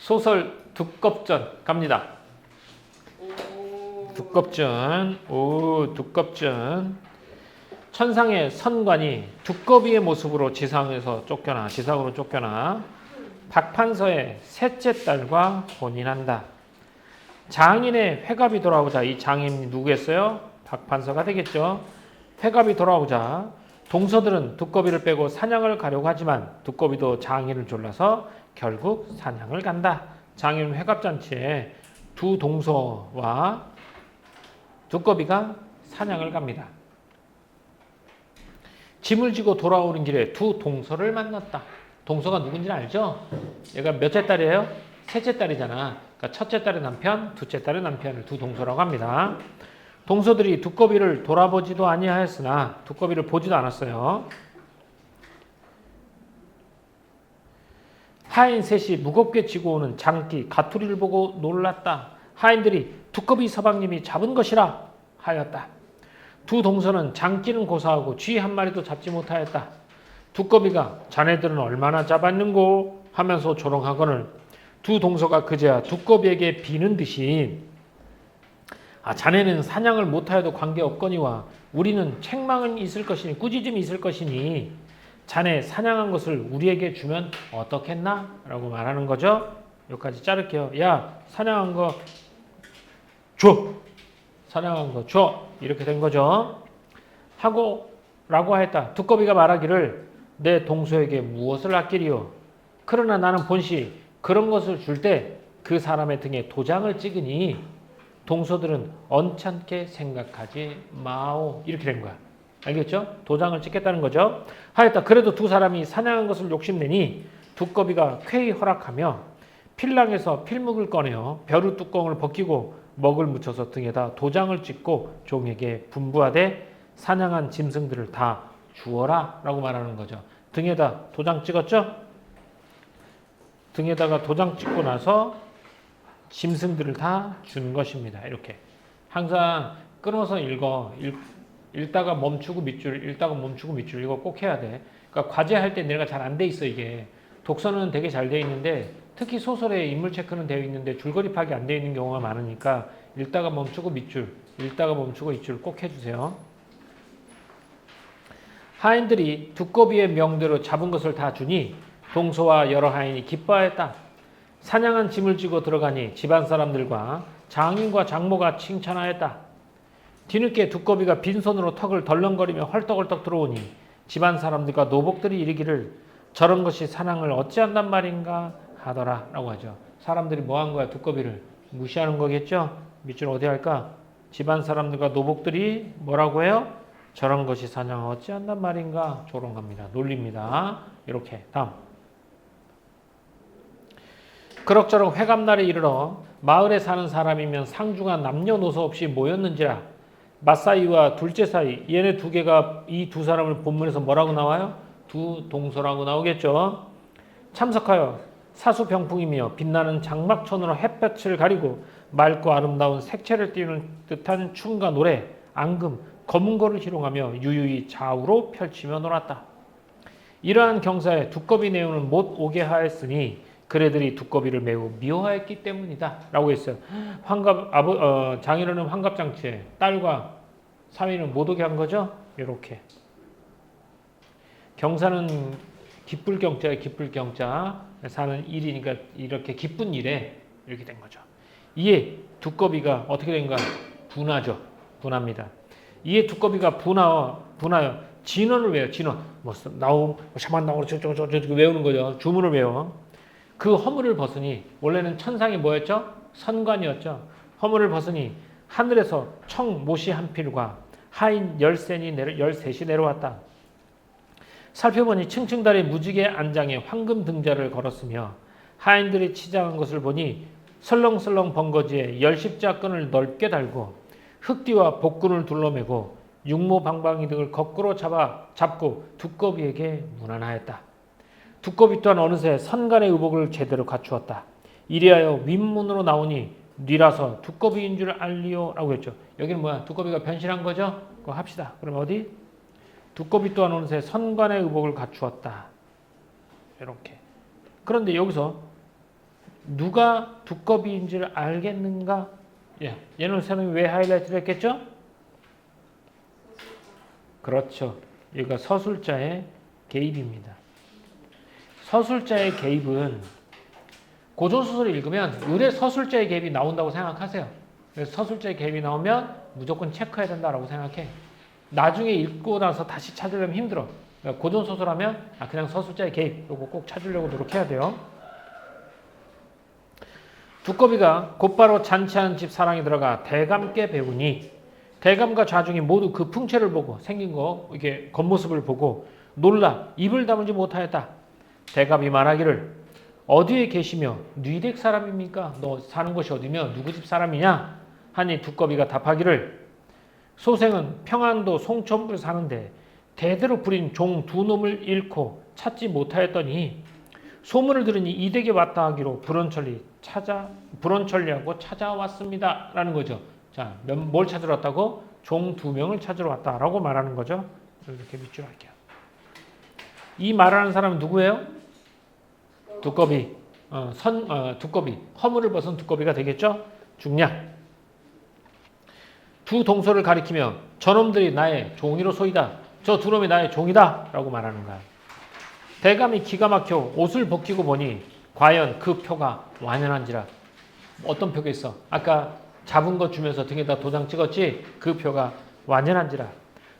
소설 두껍전 갑니다. 두껍전. 오, 두껍전. 천상의 선관이 두꺼비의 모습으로 지상으로 쫓겨나 박판서의 셋째 딸과 혼인한다. 장인의 회갑이 돌아오자, 이 장인이 누구겠어요? 박판서가 되겠죠. 회갑이 돌아오자 동서들은 두꺼비를 빼고 사냥을 가려고 하지만 두꺼비도 장인을 졸라서 결국 사냥을 간다. 장인 회갑잔치에 두 동서와 두꺼비가 사냥을 갑니다. 짐을 지고 돌아오는 길에 두 동서를 만났다. 동서가 누군지는 알죠? 얘가 몇째 딸이에요? 셋째 딸이잖아. 그러니까 첫째 딸의 남편, 둘째 딸의 남편을 두 동서라고 합니다. 동서들이 두꺼비를 돌아보지도 아니하였으나 두꺼비를 보지도 않았어요. 하인 셋이 무겁게 지고 오는 장기 가투리를 보고 놀랐다. 하인들이 두꺼비 서방님이 잡은 것이라 하였다. 두 동서는 장기는 고사하고 쥐 한 마리도 잡지 못하였다. 두꺼비가 자네들은 얼마나 잡았는고 하면서 조롱하거늘 두 동서가 그제야 두꺼비에게 비는 듯이 자네는 사냥을 못하여도 관계없거니와 우리는 책망은 있을 것이니 꾸짖음이 있을 것이니 자네 사냥한 것을 우리에게 주면 어떻겠나? 라고 말하는 거죠. 여기까지 자를게요. 야, 사냥한 거 줘. 사냥한 거 줘. 이렇게 된 거죠. 라고 하였다. 두꺼비가 말하기를 내 동서에게 무엇을 아끼리요? 그러나 나는 본시 그런 것을 줄 때 그 사람의 등에 도장을 찍으니 동서들은 언짢게 생각하지 마오. 이렇게 된 거야. 알겠죠? 도장을 찍겠다는 거죠. 하였다. 그래도 두 사람이 사냥한 것을 욕심내니 두꺼비가 쾌히 허락하며 필랑에서 필묵을 꺼내어 벼루 뚜껑을 벗기고 먹을 묻혀서 등에다 도장을 찍고 종에게 분부하되 사냥한 짐승들을 다 주어라 라고 말하는 거죠. 등에다 도장 찍었죠? 등에다가 도장 찍고 나서 짐승들을 다 주는 것입니다. 이렇게 항상 끊어서 읽다가 멈추고 밑줄, 읽다가 멈추고 밑줄, 이거 꼭 해야 돼. 그러니까 과제할 때 내가 잘 안 돼 있어. 이게 독서는 되게 잘 돼 있는데 특히 소설에 인물 체크는 되어 있는데 줄거리 파악이 안 되어 있는 경우가 많으니까 읽다가 멈추고 밑줄, 읽다가 멈추고 밑줄 꼭 해주세요. 하인들이 두꺼비의 명대로 잡은 것을 다 주니 동서와 여러 하인이 기뻐하였다. 사냥한 짐을 지고 들어가니 집안 사람들과 장인과 장모가 칭찬하였다. 뒤늦게 두꺼비가 빈손으로 턱을 덜렁거리며 헐떡헐떡 들어오니 집안 사람들과 노복들이 이르기를 저런 것이 사냥을 어찌한단 말인가 하더라 라고 하죠. 사람들이 뭐 한 거야? 두꺼비를 무시하는 거겠죠? 밑줄 어디 할까? 집안 사람들과 노복들이 뭐라고 해요? 저런 것이 사냥을 어찌한단 말인가 조롱합니다. 놀립니다. 이렇게 다음. 그럭저럭 회감날에 이르러 마을에 사는 사람이면 상중한 남녀노소 없이 모였는지라 맞사이와 둘째 사이, 얘네 두 개가 이 두 사람을 본문에서 뭐라고 나와요? 두 동서라고 나오겠죠. 참석하여 사수병풍이며 빛나는 장막천으로 햇볕을 가리고 맑고 아름다운 색채를 띠는 듯한 춤과 노래, 앙금, 검은 거를 희롱하며 유유히 좌우로 펼치며 놀았다. 이러한 경사에 두꺼비 내용은 못 오게 하였으니 그래들이 두꺼비를 매우 미워하였기 때문이다 라고 했어요. 장인어른 환갑장치에 딸과 사위는 못 오게 한 거죠. 이렇게 경사는 기쁠 경자에 기쁠 경자 사는 일이니까 이렇게 기쁜 일에 이렇게 된 거죠. 이에 두꺼비가 어떻게 된가? 분하죠. 분합니다. 이에 두꺼비가 분하여 진언을 외워. 진언 나옴 샤만 나오고 저저저 외우는 거죠. 주문을 외워. 그 허물을 벗으니 원래는 천상이 뭐였죠? 선관이었죠. 허물을 벗으니 하늘에서 청 모시 한 필과 하인 13이 내려왔다. 살펴보니 층층다리 무지개 안장에 황금 등자를 걸었으며 하인들이 치장한 것을 보니 설렁설렁 번거지에 10십자끈을 넓게 달고 흑띠와 복근을 둘러매고 육모 방방이 등을 거꾸로 잡고 두꺼비에게 문안하였다. 두꺼비 또한 어느새 선간의 의복을 제대로 갖추었다. 이리하여 윗문으로 나오니 뉘라서 두꺼비인 줄 알리오 라고 했죠. 여기는 뭐야? 두꺼비가 변신한 거죠? 그거 합시다. 그럼 어디? 두꺼비 또한 어느새 선관의 의복을 갖추었다. 이렇게. 그런데 여기서 누가 두꺼비인지를 알겠는가? 예, 얘는 선생님이 왜 하이라이트를 했겠죠? 그렇죠. 여기가 서술자의 개입입니다. 서술자의 개입은 고전소설을 읽으면 의뢰 서술자의 개입이 나온다고 생각하세요. 그래서 서술자의 개입이 나오면 무조건 체크해야 된다고 생각해. 나중에 읽고 나서 다시 찾으려면 힘들어. 그러니까 고전소설하면 그냥 서술자의 개입 이거 꼭 찾으려고 노력해야 돼요. 두꺼비가 곧바로 잔치하는 집 사랑에 들어가 대감께 배우니 대감과 좌중이 모두 그 풍채를 보고 생긴 거 이렇게 겉모습을 보고 놀라 입을 다물지 못하였다. 대감이 말하기를 어디에 계시며 뉘댁 사람입니까? 너 사는 곳이 어디며 누구 집 사람이냐? 하니 두꺼비가 답하기를 소생은 평안도 송천부에 사는데 대대로 부린 종 두 놈을 잃고 찾지 못하였더니 소문을 들으니 이 댁에 왔다 하기로 불원천리하고 찾아왔습니다. 라는 거죠. 자, 뭘 찾으러 왔다고? 종 두 명을 찾으러 왔다라고 말하는 거죠. 이렇게 밑줄 할게요. 이 말하는 사람은 누구예요? 두꺼비. 두꺼비. 허물을 벗은 두꺼비가 되겠죠? 중략. 두 동서를 가리키며 저놈들이 나의 종이로 소이다. 저 두 놈이 나의 종이다. 라고 말하는 거야. 대감이 기가 막혀 옷을 벗기고 보니 과연 그 표가 완연한지라. 어떤 표겠어? 아까 잡은 거 주면서 등에다 도장 찍었지? 그 표가 완연한지라.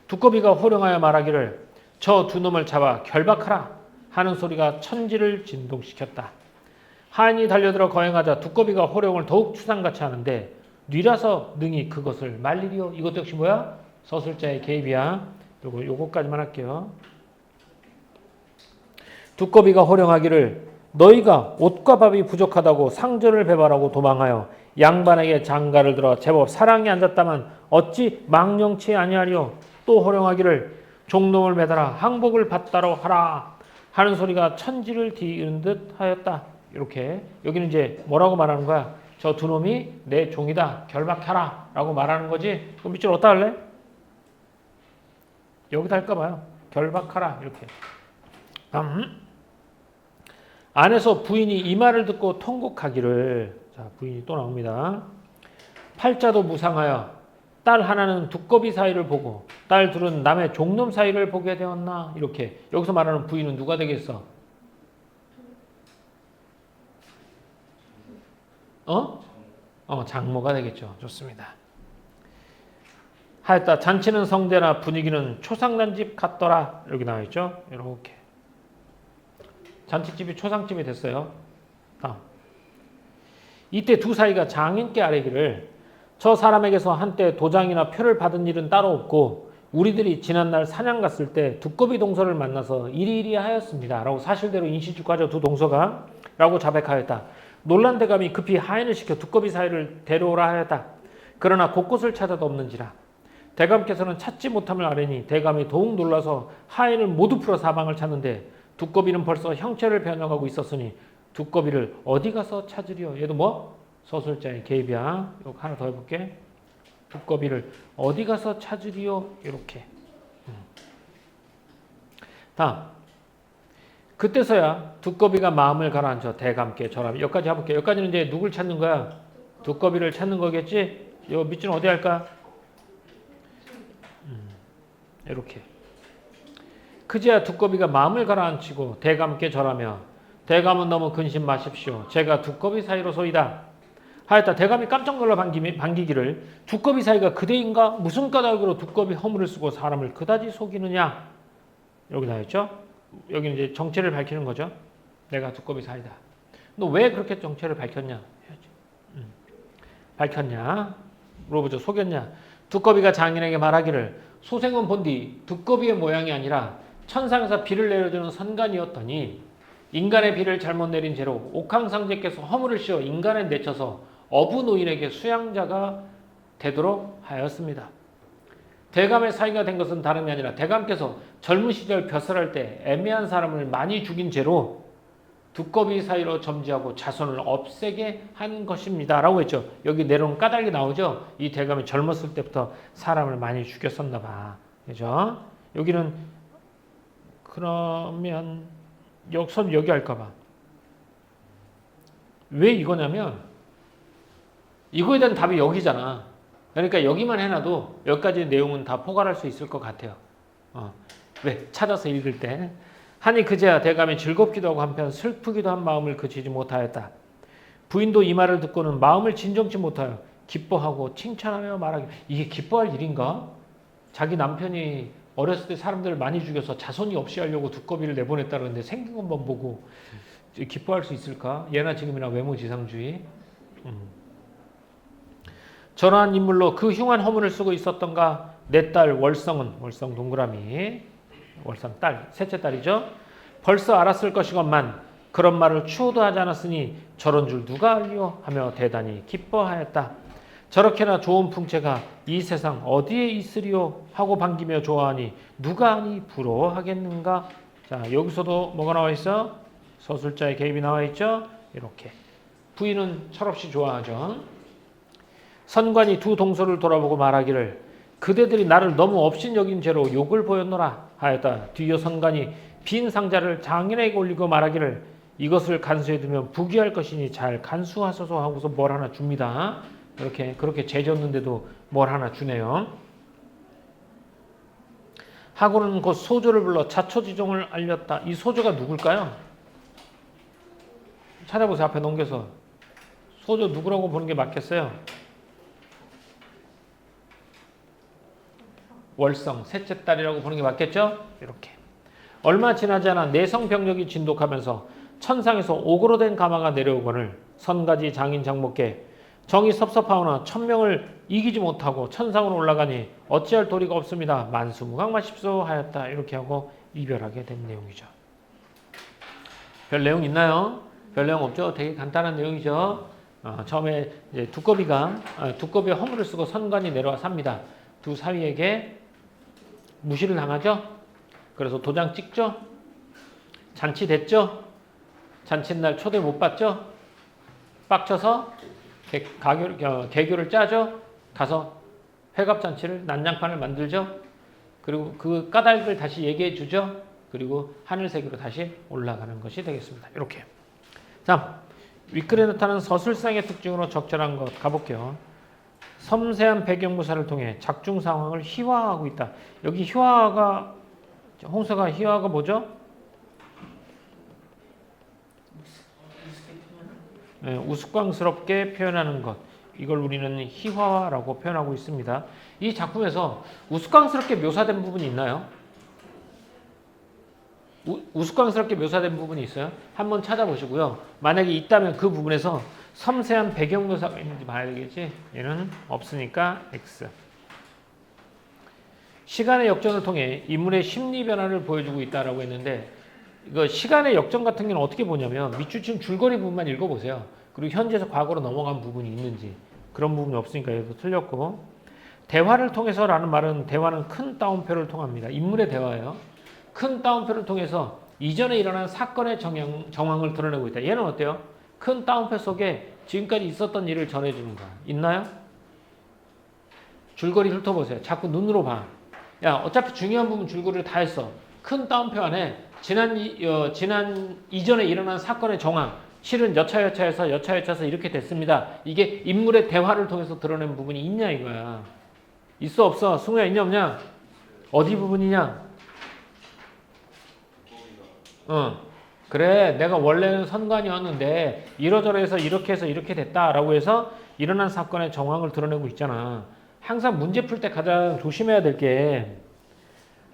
두꺼비가 호령하여 말하기를 저 두 놈을 잡아 결박하라 하는 소리가 천지를 진동시켰다. 하인이 달려들어 거행하자 두꺼비가 호령을 더욱 추상같이 하는데 뉘라서 능히 그것을 말리리요. 이것도 역시 뭐야? 서술자의 개입이야. 요거까지만 할게요. 두꺼비가 호령하기를 너희가 옷과 밥이 부족하다고 상전을 배발하고 도망하여 양반에게 장가를 들어 제법 사랑이 앉았다만 어찌 망령치 아니하리요. 또 호령하기를 종놈을 매달아 항복을 받다로 하라 하는 소리가 천지를 뒤흔 듯 하였다. 이렇게 여기는 이제 뭐라고 말하는 거야? 저 두 놈이 내 종이다. 결박하라 라고 말하는 거지. 그럼 밑줄 어디다 할래? 여기다 할까 봐요. 결박하라 이렇게. 안에서 부인이 이 말을 듣고 통곡하기를, 자 부인이 또 나옵니다. 팔자도 무상하여 딸 하나는 두꺼비 사이를 보고 딸 둘은 남의 종놈 사이를 보게 되었나. 이렇게 여기서 말하는 부인은 누가 되겠어? 장모가 되겠죠. 좋습니다. 하였다. 잔치는 성대나 분위기는 초상난집 같더라. 여기 나와있죠. 이렇게 잔치집이 초상집이 됐어요. 다음. 이때 두 사이가 장인께 아뢰기를 저 사람에게서 한때 도장이나 표를 받은 일은 따로 없고 우리들이 지난날 사냥 갔을 때 두꺼비 동서를 만나서 이리이리 하였습니다. 라고 사실대로 인시주가죠. 두 동서가 라고 자백하였다. 놀란 대감이 급히 하인을 시켜 두꺼비 사이를 데려오라 하였다. 그러나 곳곳을 찾아도 없는지라. 대감께서는 찾지 못함을 아뢰니 대감이 더욱 놀라서 하인을 모두 풀어 사방을 찾는데 두꺼비는 벌써 형체를 변형하고 있었으니 두꺼비를 어디 가서 찾으리요. 얘도 뭐? 서술자의 개입이야. 이거 하나 더 해볼게. 두꺼비를 어디 가서 찾으리요. 이렇게. 다음. 그때서야 두꺼비가 마음을 가라앉혀 대감께 절하며. 여기까지 해볼게. 여기까지는 이제 누굴 찾는 거야? 두꺼비를 찾는 거겠지? 요 밑줄은 어디 할까? 이렇게. 그제야 두꺼비가 마음을 가라앉히고 대감께 절하며 대감은 너무 근심 마십시오. 제가 두꺼비 사이로소이다. 하였다. 대감이 깜짝 놀라 반기기를 두꺼비 사이가 그대인가? 무슨 까닭으로 두꺼비 허물을 쓰고 사람을 그다지 속이느냐? 여기 나와있죠? 여기는 이제 정체를 밝히는 거죠. 내가 두꺼비 사이다. 너 왜 그렇게 정체를 밝혔냐? 밝혔냐? 물어보죠. 속였냐? 두꺼비가 장인에게 말하기를 소생은 본디 두꺼비의 모양이 아니라 천상에서 비를 내려주는 선간이었더니 인간의 비를 잘못 내린 죄로 옥황상제께서 허물을 씌워 인간에 내쳐서 어부 노인에게 수양자가 되도록 하였습니다. 대감의 사이가 된 것은 다름이 아니라 대감께서 젊은 시절 벼슬할 때 애매한 사람을 많이 죽인 죄로 두꺼비 사이로 점지하고 자손을 없애게 한 것입니다. 라고 했죠. 여기 내려온 까닭이 나오죠. 이 대감이 젊었을 때부터 사람을 많이 죽였었나 봐. 그죠? 여기는 그러면 여기 할까 봐. 왜 이거냐면 이거에 대한 답이 여기잖아. 그러니까 여기만 해놔도 여기까지 내용은 다 포괄할 수 있을 것 같아요. 왜? 찾아서 읽을 때. 하니 그제야 대감이 즐겁기도 하고 한편 슬프기도 한 마음을 그치지 못하였다. 부인도 이 말을 듣고는 마음을 진정치 못하여 기뻐하고 칭찬하며 말하기. 이게 기뻐할 일인가? 자기 남편이 어렸을 때 사람들을 많이 죽여서 자손이 없이 하려고 두꺼비를 내보냈다는데 생긴 것만 보고 기뻐할 수 있을까? 예나 지금이나 외모지상주의. 저러한 인물로 그 흉한 허문을 쓰고 있었던가 내 딸 월성은 월성 동그라미 월성 딸 셋째 딸이죠. 벌써 알았을 것이건만 그런 말을 추호도 하지 않았으니 저런 줄 누가 알리요 하며 대단히 기뻐하였다. 저렇게나 좋은 풍채가 이 세상 어디에 있으리요 하고 반기며 좋아하니 누가 아니 부러워하겠는가. 자, 여기서도 뭐가 나와 있어? 서술자의 개입이 나와 있죠. 이렇게 부인은 철없이 좋아하죠. 선관이 두 동서를 돌아보고 말하기를 그대들이 나를 너무 업신여긴 죄로 욕을 보였노라 하였다. 뒤이어 선관이 빈 상자를 장인에게 올리고 말하기를 이것을 간수해 두면 부귀할 것이니 잘 간수하소서 하고서 뭘 하나 줍니다. 이렇게 그렇게 죄졌는데도 뭘 하나 주네요. 하고는 곧 소조를 불러 자초지종을 알렸다. 이 소조가 누굴까요? 찾아보세요. 앞에 넘겨서. 소조 누구라고 보는 게 맞겠어요? 월성, 셋째 딸이라고 보는 게 맞겠죠? 이렇게. 얼마 지나지 않아 내성병력이 진독하면서 천상에서 옥으로 된 가마가 내려오거늘 선가지 장인 장목께 정이 섭섭하오나 천명을 이기지 못하고 천상으로 올라가니 어찌할 도리가 없습니다. 만수무강마십소 하였다. 이렇게 하고 이별하게 된 내용이죠. 별 내용 있나요? 별 내용 없죠? 되게 간단한 내용이죠. 처음에 이제 두꺼비의 허물을 쓰고 선관이 내려와 삽니다. 두 사위에게 무시를 당하죠. 그래서 도장 찍죠. 잔치 됐죠. 잔칫날 초대 못 받죠. 빡쳐서 개교를 짜죠. 가서 회갑잔치를 난장판을 만들죠. 그리고 그 까닭을 다시 얘기해 주죠. 그리고 하늘세계로 다시 올라가는 것이 되겠습니다. 이렇게. 자, 윗글에 나타나는 서술상의 특징으로 적절한 것 가볼게요. 섬세한 배경묘사를 통해 작중 상황을 희화화하고 있다. 여기 희화화가 홍서가 희화화가 뭐죠? 네, 우스꽝스럽게 표현하는 것. 이걸 우리는 희화화라고 표현하고 있습니다. 이 작품에서 우스꽝스럽게 묘사된 부분이 있나요? 우스꽝스럽게 묘사된 부분이 있어요? 한번 찾아보시고요. 만약에 있다면 그 부분에서 섬세한 배경 묘사가 있는지 봐야 되겠지? 얘는 없으니까 X. 시간의 역전을 통해 인물의 심리 변화를 보여주고 있다라고 했는데 이거 시간의 역전 같은 경우는 어떻게 보냐면 밑줄 줄거리 부분만 읽어보세요. 그리고 현재에서 과거로 넘어간 부분이 있는지 그런 부분이 없으니까 얘도 틀렸고 대화를 통해서라는 말은 대화는 큰 따옴표를 통합니다. 인물의 대화예요. 큰 따옴표를 통해서 이전에 일어난 사건의 정황을 드러내고 있다. 얘는 어때요? 큰 따옴표 속에 지금까지 있었던 일을 전해주는 거야. 있나요? 줄거리 훑어보세요. 자꾸 눈으로 봐. 야, 어차피 중요한 부분 줄거리를 다 했어. 큰 따옴표 안에 지난 이전에 일어난 사건의 정황, 실은 여차여차해서 이렇게 됐습니다. 이게 인물의 대화를 통해서 드러낸 부분이 있냐 이거야. 있어 없어? 승우야 있냐 없냐? 어디 부분이냐? 그래 내가 원래는 선관이었는데 이러저러해서 이렇게 해서 이렇게 됐다라고 해서 일어난 사건의 정황을 드러내고 있잖아. 항상 문제 풀 때 가장 조심해야 될 게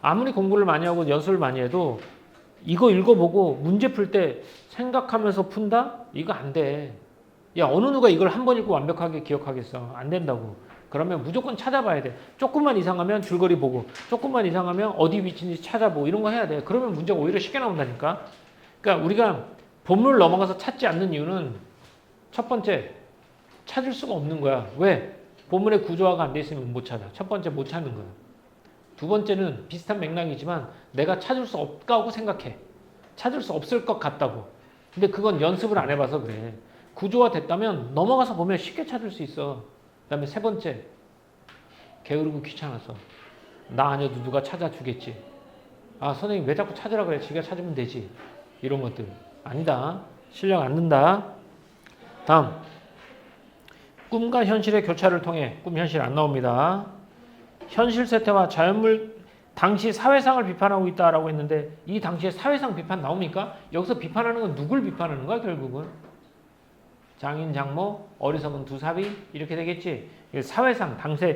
아무리 공부를 많이 하고 연습을 많이 해도 이거 읽어보고 문제 풀 때 생각하면서 푼다? 이거 안 돼. 야 어느 누가 이걸 한 번 읽고 완벽하게 기억하겠어. 안 된다고. 그러면 무조건 찾아봐야 돼. 조금만 이상하면 줄거리 보고 조금만 이상하면 어디 위치인지 찾아보고 이런 거 해야 돼. 그러면 문제가 오히려 쉽게 나온다니까. 그러니까 우리가 본문을 넘어가서 찾지 않는 이유는 첫 번째 찾을 수가 없는 거야. 왜? 본문의 구조화가 안 돼 있으면 못 찾아. 첫 번째 못 찾는 거야. 두 번째는 비슷한 맥락이지만 내가 찾을 수 없다고 생각해. 찾을 수 없을 것 같다고. 근데 그건 연습을 안 해봐서 그래. 구조화 됐다면 넘어가서 보면 쉽게 찾을 수 있어. 그 다음에 세 번째, 게으르고 귀찮아서. 나 아니어도 누가 찾아주겠지. 아, 선생님 왜 자꾸 찾으라 그래? 지가 찾으면 되지. 이런 것들. 아니다. 실력 안 는다. 다음. 꿈과 현실의 교차를 통해 꿈 현실 안 나옵니다. 현실 세태와 자연물 당시 사회상을 비판하고 있다라고 했는데 이 당시에 사회상 비판 나옵니까? 여기서 비판하는 건 누굴 비판하는 거야 결국은? 장인 장모 어리석은 두 사위 이렇게 되겠지. 사회상 당시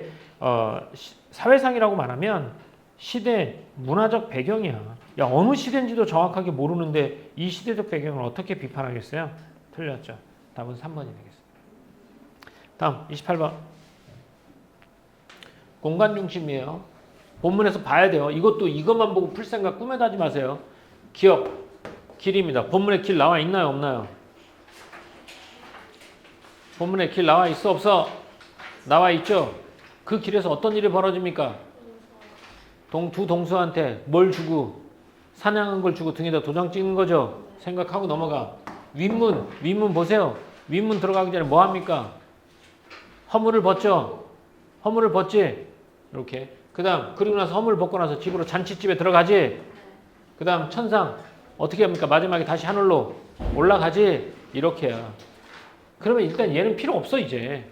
사회상이라고 말하면 시대 문화적 배경이야. 야 어느 시대인지도 정확하게 모르는데 이 시대적 배경을 어떻게 비판하겠어요? 틀렸죠. 답은 3번이 되겠습니다. 다음 28번. 공간 중심이에요. 본문에서 봐야 돼요. 이것만 보고 풀 생각 꿈에도 하지 마세요. 기억, 길입니다. 본문에 길 나와 있나요? 없나요? 본문에 길 나와 있어? 없어? 나와 있죠? 그 길에서 어떤 일이 벌어집니까? 두 동수한테 뭘 주고 사냥한 걸 주고 등에다 도장 찍는 거죠. 생각하고 넘어가. 윗문 보세요. 윗문 들어가기 전에 뭐 합니까? 허물을 벗죠. 허물을 벗지. 이렇게. 그리고 나서 허물을 벗고 나서 집으로 잔치집에 들어가지. 그 다음 천상 어떻게 합니까? 마지막에 다시 하늘로 올라가지. 이렇게야. 그러면 일단 얘는 필요 없어 이제.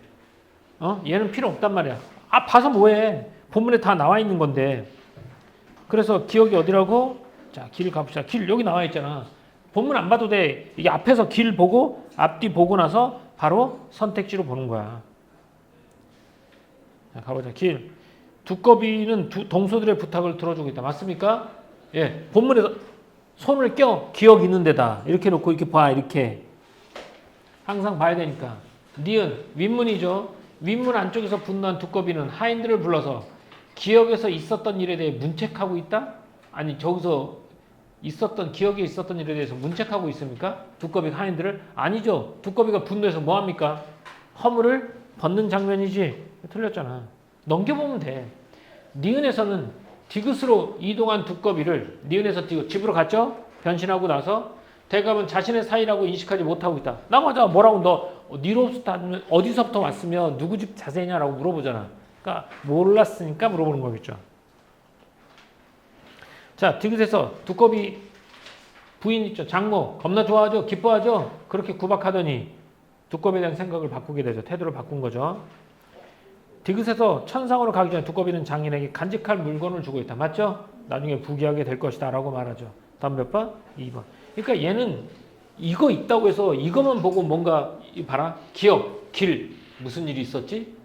얘는 필요 없단 말이야. 봐서 뭐해. 본문에 다 나와 있는 건데. 그래서 기억이 어디라고? 자, 길 가봅시다. 길 여기 나와 있잖아. 본문 안 봐도 돼. 이게 앞에서 길 보고 앞뒤 보고 나서 바로 선택지로 보는 거야. 자, 가보자. 길. 두꺼비는 동소들의 부탁을 들어주고 있다. 맞습니까? 예. 본문에서 손을 껴. 기억 있는 데다. 이렇게 놓고 이렇게 봐. 이렇게. 항상 봐야 되니까. 니은 윗문이죠. 윗문 안쪽에서 분노한 두꺼비는 하인들을 불러서 기억에서 있었던 일에 대해 문책하고 있다? 아니 저기서 기억에 있었던 일에 대해서 문책하고 있습니까? 두꺼비 하인들을? 아니죠. 두꺼비가 분노해서 뭐합니까? 허물을 벗는 장면이지. 틀렸잖아. 넘겨보면 돼. 니은에서는 디귿으로 이동한 두꺼비를 니은에서 디귿 집으로 갔죠? 변신하고 나서 대감은 자신의 사이라고 인식하지 못하고 있다. 나가자 뭐라고 너 어디서부터 왔으며 누구 집 자세냐라고 물어보잖아. 그러니까 몰랐으니까 물어보는 거겠죠. 자, 디귿에서 두꺼비 부인 있죠. 장모 겁나 좋아하죠. 기뻐하죠. 그렇게 구박하더니 두꺼비에 대한 생각을 바꾸게 되죠. 태도를 바꾼 거죠. 디귿에서 천상으로 가기 전에 두꺼비는 장인에게 간직할 물건을 주고 있다. 맞죠? 나중에 부귀하게 될 것이다 라고 말하죠. 다음 몇 번? 2번. 그러니까 얘는 이거 있다고 해서 이것만 보고 뭔가 봐라. 기억, 길, 무슨 일이 있었지?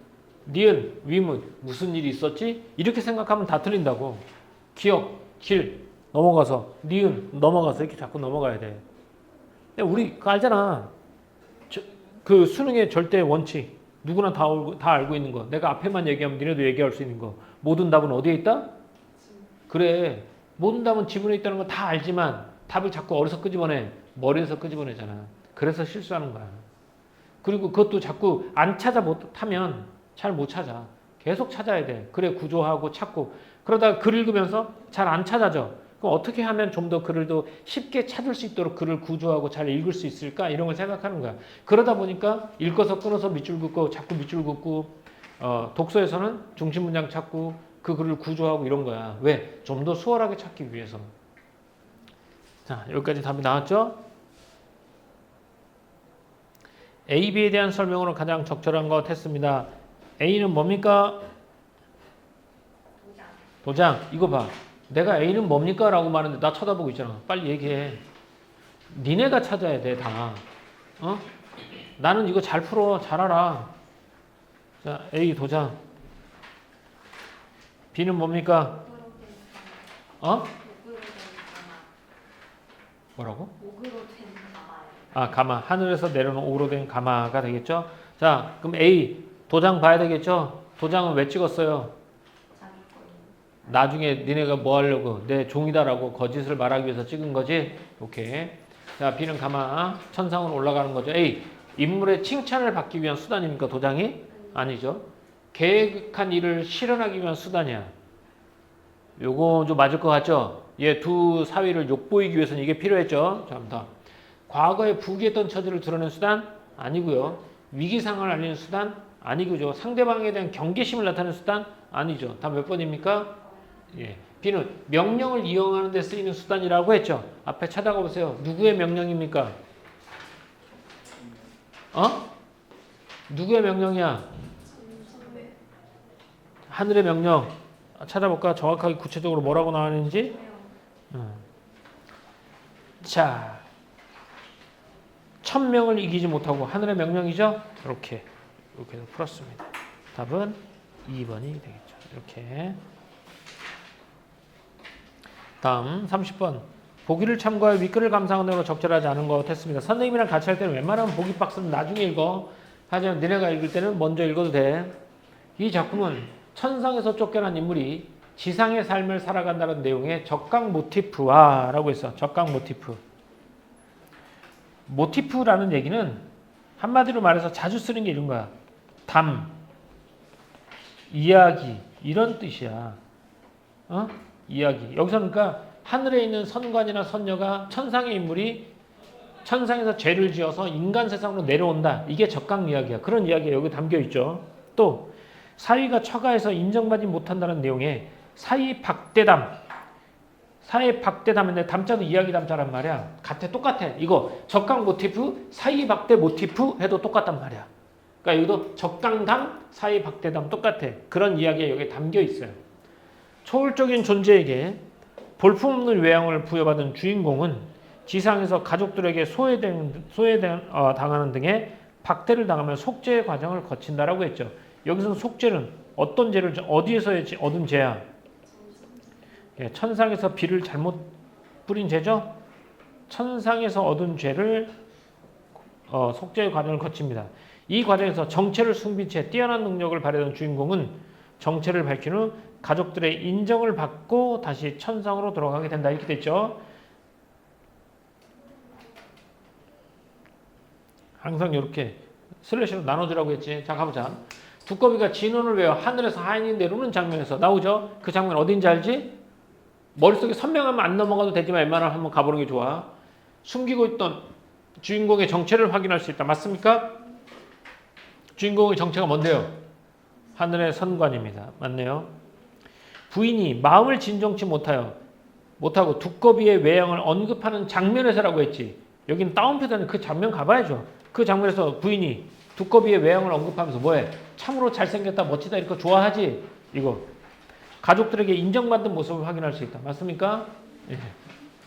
니은, 위문, 무슨 일이 있었지? 이렇게 생각하면 다 틀린다고. 기억, 길, 넘어가서 니은, 넘어가서 이렇게 자꾸 넘어가야 돼. 우리 그거 알잖아. 그 수능의 절대 원칙. 누구나 다 알고 있는 거. 내가 앞에만 얘기하면 니네도 얘기할 수 있는 거. 모든 답은 어디에 있다? 그래. 모든 답은 지문에 있다는 거 다 알지만 답을 자꾸 어디서 끄집어내? 머리에서 끄집어내잖아. 그래서 실수하는 거야. 그리고 그것도 자꾸 안 찾아 못하면 잘 못 찾아. 계속 찾아야 돼. 그래 구조하고 찾고. 그러다가 글 읽으면서 잘 안 찾아져. 그럼 어떻게 하면 좀 더 글을 더 쉽게 찾을 수 있도록 글을 구조하고 잘 읽을 수 있을까? 이런 걸 생각하는 거야. 그러다 보니까 읽어서 끊어서 밑줄 긋고 자꾸 밑줄 긋고 독서에서는 중심 문장 찾고 그 글을 구조하고 이런 거야. 왜? 좀 더 수월하게 찾기 위해서. 자, 여기까지 답이 나왔죠? A, B에 대한 설명으로 가장 적절한 것 했습니다. A는 뭡니까? 도장. 이거 봐. 내가 A는 뭡니까? 라고 말하는데 나 쳐다보고 있잖아. 빨리 얘기해. 니네가 찾아야 돼, 다. 나는 이거 잘 풀어. 잘 알아. 자, A 도장. B는 뭡니까? 뭐라고? 가마. 하늘에서 내려오는 옥으로 된 가마가 되겠죠? 자, 그럼 A 도장 봐야 되겠죠? 도장은 왜 찍었어요? 나중에 니네가 뭐 하려고 내 종이다라고 거짓을 말하기 위해서 찍은 거지? 오케이. 자, B는 가마. 천상으로 올라가는 거죠. A 인물의 칭찬을 받기 위한 수단입니까? 도장이? 아니죠. 계획한 일을 실현하기 위한 수단이야. 요거 좀 맞을 것 같죠? 얘 두 사위를 욕보이기 위해서는 이게 필요했죠. 자, 더. 과거에 부귀했던 처지를 드러낸 수단? 아니고요. 위기 상황을 알리는 수단? 아니고요. 상대방에 대한 경계심을 나타내는 수단? 아니죠. 다 몇 번입니까? 예. B는 명령을 이용하는 데 쓰이는 수단이라고 했죠. 앞에 찾아가 보세요. 누구의 명령입니까? 어? 누구의 명령이야? 하늘의 명령. 찾아볼까? 정확하게 구체적으로 뭐라고 나왔는지. 자, 1000명을 이기지 못하고 하늘의 명령이죠? 이렇게 해서 풀었습니다. 답은 2번이 되겠죠. 이렇게. 다음 30번. 보기를 참고하여 윗글을 감상하는 대로 적절하지 않은 것 했습니다. 선생님이랑 같이 할 때는 웬만하면 보기 박스는 나중에 읽어. 하지만 너네가 읽을 때는 먼저 읽어도 돼. 이 작품은 천상에서 쫓겨난 인물이 지상의 삶을 살아간다는 내용의 적각 모티프와 라고 했어. 적각 모티프. 모티프라는 얘기는 한마디로 말해서 자주 쓰는 게 이런 거야. 담, 이야기 이런 뜻이야. 이야기. 여기서 그러니까 하늘에 있는 선관이나 선녀가 천상의 인물이 천상에서 죄를 지어서 인간 세상으로 내려온다. 이게 적각 이야기야. 그런 이야기가 여기 담겨 있죠. 또 사위가 처가에서 인정받지 못한다는 내용의 사위박대담. 사위박대담인데 담자도 이야기 담자란 말이야. 같아, 똑같아. 이거 적각 모티프, 사위박대 모티프 해도 똑같단 말이야. 그러니까 여기도 적강담, 사위박대담 똑같아. 그런 이야기가 여기 담겨 있어요. 초월적인 존재에게 볼품없는 외양을 부여받은 주인공은 지상에서 가족들에게 당하는 등의 박대를 당하며 속죄의 과정을 거친다라고 했죠. 여기서 속죄는 어떤 죄를 어디에서 얻은 죄야? 예, 천상에서 비를 잘못 뿌린 죄죠. 천상에서 얻은 죄를 속죄의 과정을 거칩니다. 이 과정에서 정체를 숨긴 채 뛰어난 능력을 발휘하는 주인공은 정체를 밝힌 후 가족들의 인정을 받고 다시 천상으로 돌아가게 된다. 이렇게 됐죠. 항상 이렇게 슬래시로 나눠주라고 했지. 자, 가보자. 두꺼비가 진원을 외워 하늘에서 하인이 내려오는 장면에서 나오죠. 그 장면 어딘지 알지? 머릿속에 선명하면 안 넘어가도 되지만 웬만하면 한번 가보는 게 좋아. 숨기고 있던 주인공의 정체를 확인할 수 있다. 맞습니까? 주인공의 정체가 뭔데요? 하늘의 선관입니다. 맞네요. 부인이 마음을 진정치 못하고 두꺼비의 외양을 언급하는 장면에서라고 했지. 여기는 다운표다는 그 장면 가봐야죠. 그 장면에서 부인이 두꺼비의 외양을 언급하면서 뭐해? 참으로 잘생겼다, 멋지다 이렇게 좋아하지. 이거 가족들에게 인정받는 모습을 확인할 수 있다. 맞습니까? 예,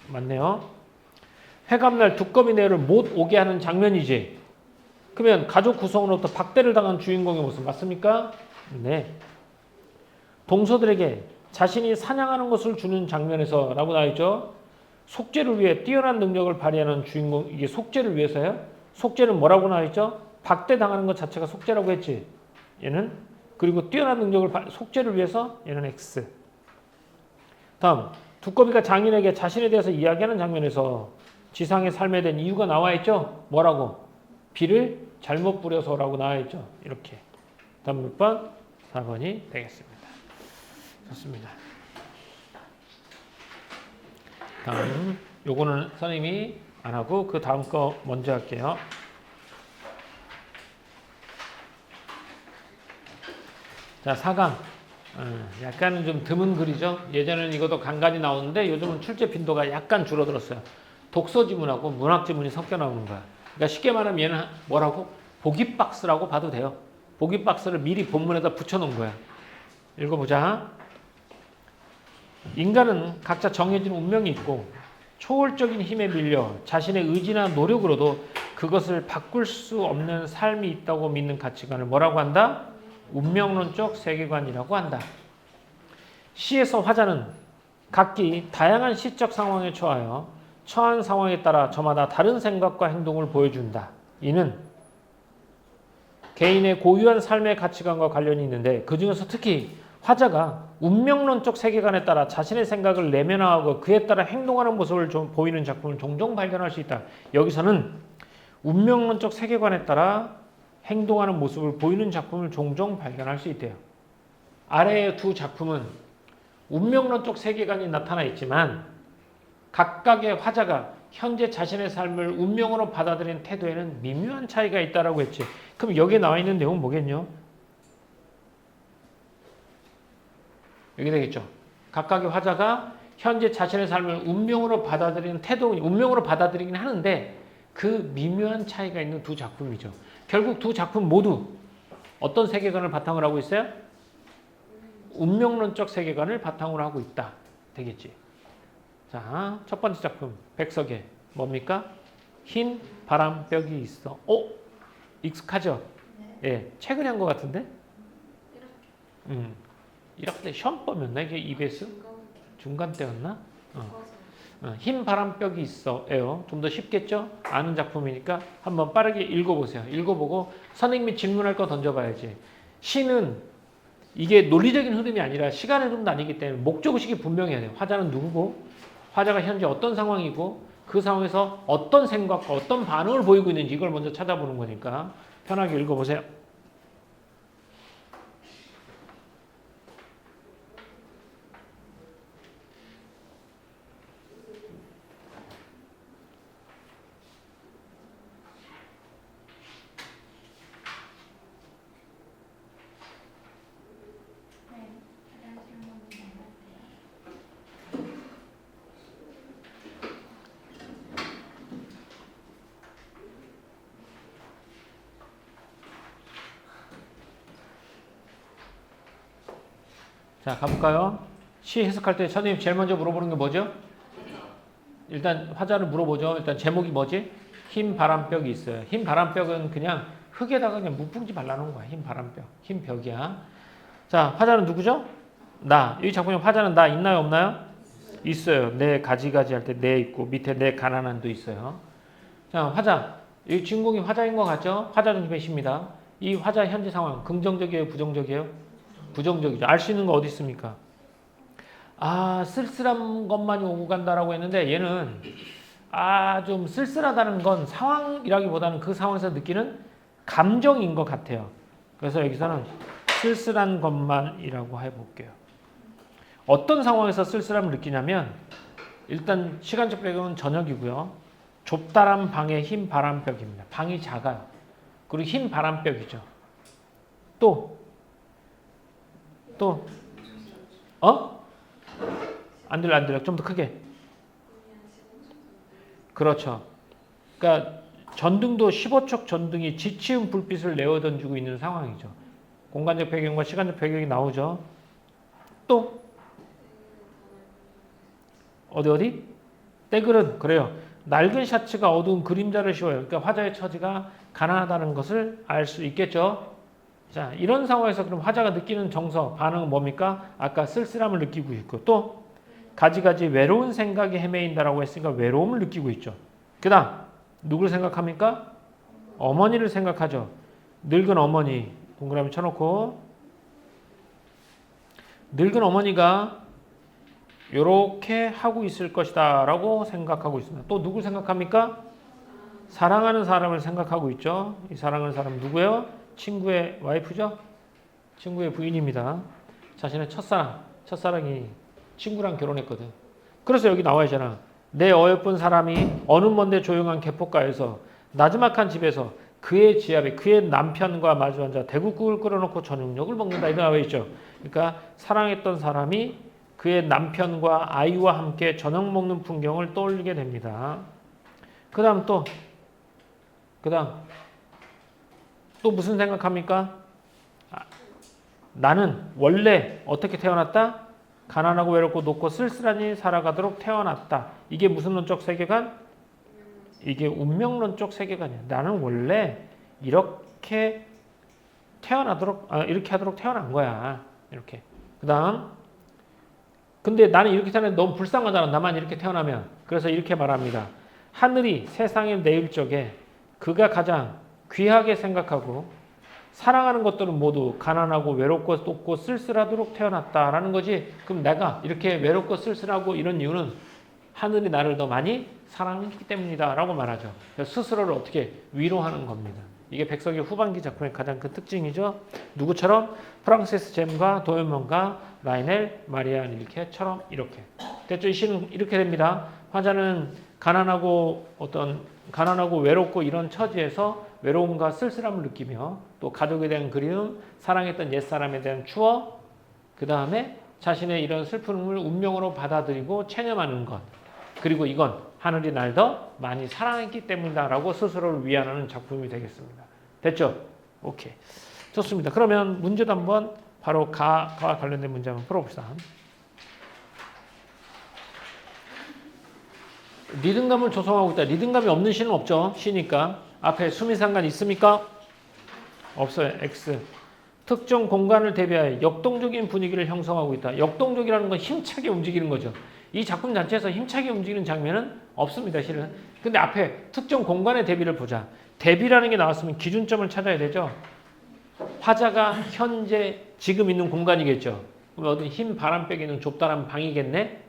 맞네요. 회감날 두꺼비 내를 못 오게 하는 장면이지. 그러면 가족 구성으로부터 박대를 당한 주인공의 모습 맞습니까? 네. 동서들에게 자신이 사냥하는 것을 주는 장면에서 라고 나와있죠. 속죄를 위해 뛰어난 능력을 발휘하는 주인공. 이게 속죄를 위해서요. 속죄는 뭐라고 나와있죠? 박대 당하는 것 자체가 속죄라고 했지. 얘는. 그리고 뛰어난 능력을 속죄를 위해서 얘는 X. 다음 두꺼비가 장인에게 자신에 대해서 이야기하는 장면에서 지상의 삶에 대한 이유가 나와있죠. 뭐라고? 비를 잘못 뿌려서라고 나와있죠. 이렇게. 다음 몇 번? 4번이 되겠습니다. 좋습니다. 다음 요거는 선생님이 안 하고 그 다음 거 먼저 할게요. 자, 4강. 약간은 좀 드문 글이죠. 예전에는 이것도 간간히 나오는데 요즘은 출제 빈도가 약간 줄어들었어요. 독서 지문하고 문학 지문이 섞여 나오는 거야. 그러니까 쉽게 말하면 얘는 뭐라고? 보기 박스라고 봐도 돼요. 보기 박스를 미리 본문에다 붙여놓은 거야. 읽어보자. 인간은 각자 정해진 운명이 있고 초월적인 힘에 밀려 자신의 의지나 노력으로도 그것을 바꿀 수 없는 삶이 있다고 믿는 가치관을 뭐라고 한다? 운명론적 세계관이라고 한다. 시에서 화자는 각기 다양한 시적 상황에 처한 상황에 따라 저마다 다른 생각과 행동을 보여준다. 이는 개인의 고유한 삶의 가치관과 관련이 있는데 그 중에서 특히 화자가 운명론적 세계관에 따라 자신의 생각을 내면화하고 그에 따라 행동하는 모습을 좀 보이는 작품을 종종 발견할 수 있다. 여기서는 운명론적 세계관에 따라 행동하는 모습을 보이는 작품을 종종 발견할 수 있대요. 아래의 두 작품은 운명론적 세계관이 나타나 있지만 각각의 화자가 현재 자신의 삶을 운명으로 받아들이는 태도에는 미묘한 차이가 있다라고 했지. 그럼 여기에 나와 있는 내용은 뭐겠냐? 여기 되겠죠. 각각의 화자가 현재 자신의 삶을 운명으로 받아들이는 태도, 운명으로 받아들이긴 하는데 그 미묘한 차이가 있는 두 작품이죠. 결국 두 작품 모두 어떤 세계관을 바탕으로 하고 있어요? 운명론적 세계관을 바탕으로 하고 있다. 되겠지. 자, 첫 번째 작품 백석의 뭡니까? 흰 바람벽이 있어. 익숙하죠? 예, 최근에 한 것 같은데? 이렇게 시험 보면나 이게 EBS? 중간 때였나? 흰 바람벽이 있어요. 좀 더 쉽겠죠? 아는 작품이니까 한번 빠르게 읽어보세요. 읽어보고 선생님이 질문할 거 던져봐야지. 시는 이게 논리적인 흐름이 아니라 시간의 흐름도 아니기 때문에 목적의식이 분명해야 돼요. 화자는 누구고 화자가 현재 어떤 상황이고 그 상황에서 어떤 생각과 어떤 반응을 보이고 있는지 이걸 먼저 찾아보는 거니까 편하게 읽어보세요. 자, 가볼까요? 시 해석할 때 선생님 제일 먼저 물어보는 게 뭐죠? 일단 화자를 물어보죠. 일단 제목이 뭐지? 흰 바람벽이 있어요. 흰 바람벽은 그냥 흙에다가 그냥 무풍지 발라놓은 거야. 흰 바람벽. 흰 벽이야. 자, 화자는 누구죠? 나. 이 작품에 화자는 나 있나요? 없나요? 있어요. 내 가지가지 할 때 내 있고 밑에 내 가난한도 있어요. 자, 화자. 이 주인공이 화자인 것 같죠? 화자는 배시입니다. 이 화자 현재 상황 긍정적이에요? 부정적이에요? 부정적이죠. 알 수 있는 거 어디 있습니까? 쓸쓸한 것만이 오고 간다라고 했는데 얘는 좀 쓸쓸하다는 건 상황이라기보다는 그 상황에서 느끼는 감정인 것 같아요. 그래서 여기서는 쓸쓸한 것만이라고 해볼게요. 어떤 상황에서 쓸쓸함을 느끼냐면 일단 시간적 배경은 저녁이고요. 좁다란 방에 흰 바람벽입니다. 방이 작아요. 그리고 흰 바람벽이죠. 또 안 들려. 좀 더 크게. 그렇죠. 그러니까 전등도 15척 전등이 지치운 불빛을 내어 던지고 있는 상황이죠. 공간적 배경과 시간적 배경이 나오죠. 또 어디? 떼글은 그래요. 낡은 샤츠가 어두운 그림자를 씌워요. 그러니까 화자의 처지가 가난하다는 것을 알 수 있겠죠. 자, 이런 상황에서 그럼 화자가 느끼는 정서, 반응은 뭡니까? 아까 쓸쓸함을 느끼고 있고 또 가지가지 외로운 생각에 헤매인다라고 했으니까 외로움을 느끼고 있죠. 그 다음 누구를 생각합니까? 어머니를 생각하죠. 늙은 어머니 동그라미 쳐놓고 늙은 어머니가 이렇게 하고 있을 것이다 라고 생각하고 있습니다. 또 누구를 생각합니까? 사랑하는 사람을 생각하고 있죠. 이 사랑하는 사람 누구예요? 친구의 와이프죠? 친구의 부인입니다. 자신의 첫사랑이 친구랑 결혼했거든. 그래서 여기 나와 있잖아. 내 어여쁜 사람이 어느 먼데 조용한 개포가에서 나지막한 집에서 그의 지압에 그의 남편과 마주 앉아 대국국을 끓여놓고 저녁을 먹는다. 이거 나와 있죠. 그러니까 사랑했던 사람이 그의 남편과 아이와 함께 저녁 먹는 풍경을 떠올리게 됩니다. 그 다음 또 무슨 생각합니까? 나는 원래 어떻게 태어났다? 가난하고 외롭고 높고 쓸쓸하니 살아가도록 태어났다. 이게 무슨 론적 세계관? 이게 운명론적 세계관이야. 나는 원래 이렇게 이렇게 하도록 태어난 거야. 이렇게. 그 다음 근데 나는 이렇게 태어나면 너무 불쌍하잖아. 나만 이렇게 태어나면. 그래서 이렇게 말합니다. 하늘이 세상을 내일 적에 그가 가장 귀하게 생각하고 사랑하는 것들은 모두 가난하고 외롭고 높고 쓸쓸하도록 태어났다라는 거지. 그럼 내가 이렇게 외롭고 쓸쓸하고 이런 이유는 하늘이 나를 더 많이 사랑했기 때문이다 라고 말하죠. 스스로를 어떻게 위로하는 겁니다. 이게 백석의 후반기 작품의 가장 큰 특징이죠. 누구처럼? 프랑시스 잼과 도요몬과 라이넬 마리아 릴케처럼 이렇게. 됐죠? 이 시는 이렇게 됩니다. 화자는 가난하고 외롭고 이런 처지에서 외로움과 쓸쓸함을 느끼며 또 가족에 대한 그리움, 사랑했던 옛사람에 대한 추억, 그 다음에 자신의 이런 슬픔을 운명으로 받아들이고 체념하는 것. 그리고 이건 하늘이 날 더 많이 사랑했기 때문이다라고 스스로를 위안하는 작품이 되겠습니다. 됐죠? 오케이. 좋습니다. 그러면 문제도 한번 바로 가와 관련된 문제 한번 풀어봅시다. 리듬감을 조성하고 있다. 리듬감이 없는 시는 없죠. 시니까. 앞에 수미상관 있습니까? 없어요. X. 특정 공간을 대비하여 역동적인 분위기를 형성하고 있다. 역동적이라는 건 힘차게 움직이는 거죠. 이 작품 자체에서 힘차게 움직이는 장면은 없습니다. 실은. 근데 앞에 특정 공간의 대비를 보자. 대비라는 게 나왔으면 기준점을 찾아야 되죠. 화자가 현재 지금 있는 공간이겠죠. 그럼 어떤 흰 바람벽에 있는 좁다란 방이겠네.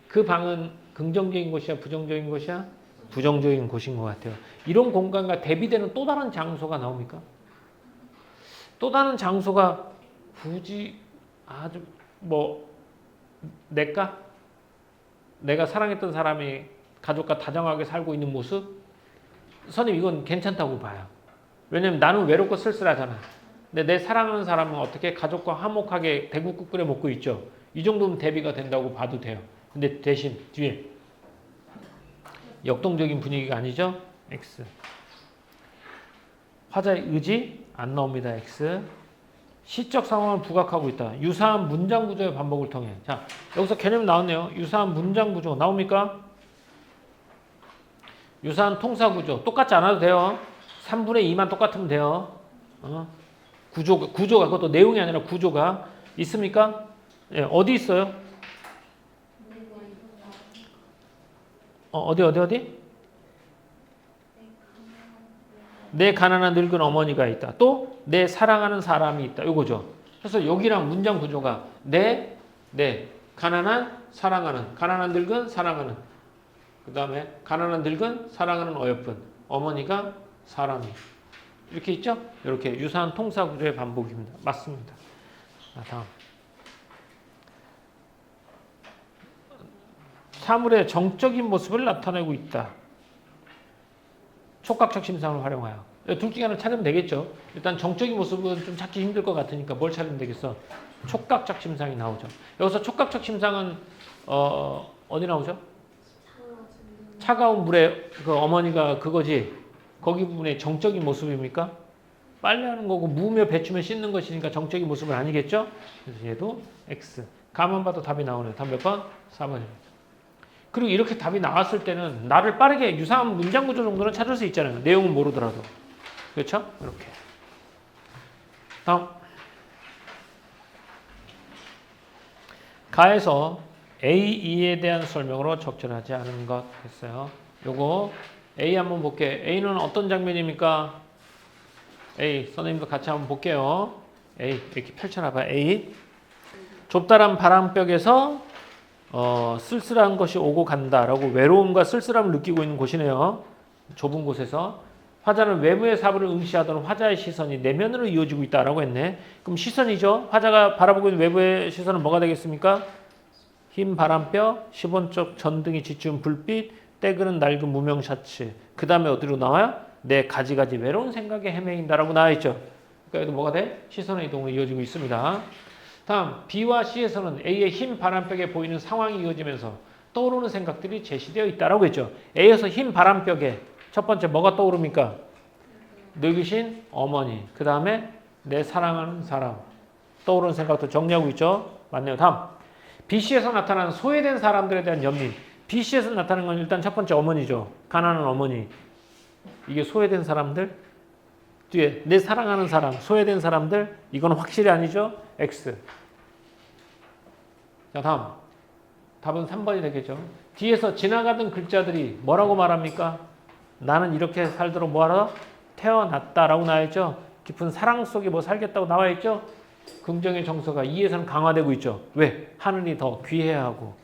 그 방은 긍정적인 곳이야, 부정적인 곳이야? 부정적인 곳인 것 같아요. 이런 공간과 대비되는 또 다른 장소가 나옵니까? 또 다른 장소가 굳이 아주 내가 사랑했던 사람이 가족과 다정하게 살고 있는 모습? 선생님 이건 괜찮다고 봐요. 왜냐면 나는 외롭고 쓸쓸하잖아. 근데 내 사랑하는 사람은 어떻게 가족과 화목하게 대국국 끓여 먹고 있죠. 이 정도면 대비가 된다고 봐도 돼요. 근데 대신 뒤에 역동적인 분위기가 아니죠? X. 화자의 의지 안 나옵니다. X. 시적 상황을 부각하고 있다. 유사한 문장 구조의 반복을 통해. 자, 여기서 개념이 나왔네요. 유사한 문장 구조 나옵니까? 유사한 통사 구조 똑같지 않아도 돼요. 3분의 2만 똑같으면 돼요. 구조가 그것도 내용이 아니라 구조가 있습니까? 예, 어디 있어요? 어디? 내 가난한 늙은 어머니가 있다. 또 내 사랑하는 사람이 있다. 이거죠. 그래서 여기랑 문장 구조가 내 가난한 사랑하는 가난한 늙은 사랑하는 그 다음에 가난한 늙은 사랑하는 어여쁜 어머니가 사람이 이렇게 있죠? 이렇게 유사한 통사 구조의 반복입니다. 맞습니다. 다음 사물의 정적인 모습을 나타내고 있다. 촉각적 심상을 활용하여. 둘 중에 하나 찾으면 되겠죠. 일단 정적인 모습은 좀 찾기 힘들 것 같으니까 뭘 찾으면 되겠어? 촉각적 심상이 나오죠. 여기서 촉각적 심상은 어디 나오죠? 차가운 물에 그 어머니가 그거지. 거기 부분에 정적인 모습입니까? 빨래하는 거고 무며 배추면 씻는 것이니까 정적인 모습은 아니겠죠? 그래서 얘도 X. 가만 봐도 답이 나오네요. 답 몇 번? 4번입니다. 그리고 이렇게 답이 나왔을 때는 나를 빠르게 유사한 문장 구조 정도는 찾을 수 있잖아요. 내용은 모르더라도. 그렇죠? 이렇게. 다음. 가에서 A2에 대한 설명으로 적절하지 않은 것 했어요. 요거 A 한번 볼게요. A는 어떤 장면입니까? A. 선생님도 같이 한번 볼게요. A. 이렇게 펼쳐놔봐. A. 좁다란 바람벽에서 쓸쓸한 것이 오고 간다라고 외로움과 쓸쓸함을 느끼고 있는 곳이네요. 좁은 곳에서. 화자는 외부의 사물을 응시하던 화자의 시선이 내면으로 이어지고 있다라고 했네. 그럼 시선이죠. 화자가 바라보고 있는 외부의 시선은 뭐가 되겠습니까? 흰 바람벽, 시본적 전등이 지춘 불빛, 때그는 낡은 무명 셔츠. 그 다음에 어디로 나와요? 내 가지가지 외로운 생각에 헤매인다라고 나와있죠. 그러니까 여기도 뭐가 돼? 시선의 이동으로 이어지고 있습니다. 다음 B와 C에서는 A의 흰 바람벽에 보이는 상황이 이어지면서 떠오르는 생각들이 제시되어 있다라고 했죠. A에서 흰 바람벽에 첫 번째 뭐가 떠오릅니까? 늙으신 어머니. 그 다음에 내 사랑하는 사람. 떠오르는 생각도 정리하고 있죠. 맞네요. 다음 BC에서 나타나는 소외된 사람들에 대한 연민. BC에서 나타나는 건 일단 첫 번째 어머니죠. 가난한 어머니. 이게 소외된 사람들. 뒤에 내 사랑하는 사람, 소외된 사람들. 이건 확실히 아니죠. X. 자, 다음. 답은 3번이 되겠죠. 뒤에서 지나가던 글자들이 뭐라고 말합니까? 나는 이렇게 살도록 뭐하러? 태어났다라고 나와있죠. 깊은 사랑 속에 뭐 살겠다고 나와있죠. 긍정의 정서가 2에서는 강화되고 있죠. 왜? 하늘이 더 귀해야 하고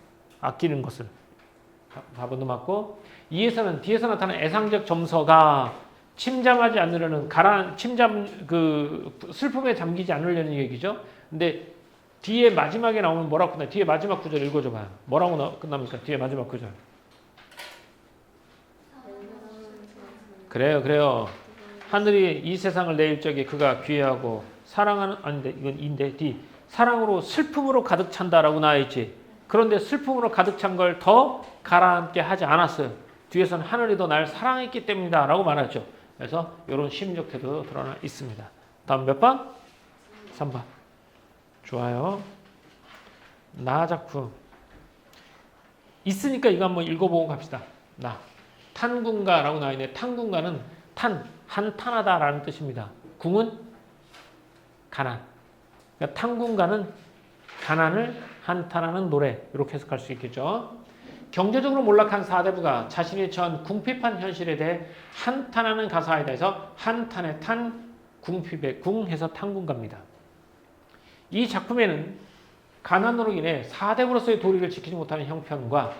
아끼는 것을. 답은 맞고 2에서는 뒤에서 나타나는 애상적 점서가 침잠하지 않으려는 슬픔에 잠기지 않으려는 얘기죠. 근데 뒤에 마지막에 나오는 뭐라고 끝나? 뒤에 마지막 구절 읽어줘봐요. 뭐라고 끝납니까? 뒤에 마지막 구절. 그래요. 하늘이 이 세상을 내일 적에 그가 귀해하고 사랑하는 아닌데 이건 인데 D 사랑으로 슬픔으로 가득 찬다라고 나와있지. 그런데 슬픔으로 가득 찬 걸 더 가라앉게 하지 않았어요. 뒤에서는 하늘이 더 날 사랑했기 때문이다 라고 말하죠. 그래서 이런 심리적 태도 드러나 있습니다. 다음 몇 번? 3번. 좋아요. 나 작품. 있으니까 이거 한번 읽어보고 갑시다. 나. 탄군가라고 나와 있는데 탄군가는 한탄하다라는 뜻입니다. 궁은 가난. 그러니까 탄군가는 가난을 한탄하는 노래. 이렇게 해석할 수 있겠죠. 경제적으로 몰락한 사대부가 자신이 처한 궁핍한 현실에 대해 한탄하는 가사에 대해서 한탄의 탄, 궁핍의 궁해서 탄군가입니다. 이 작품에는 가난으로 인해 사대부로서의 도리를 지키지 못하는 형편과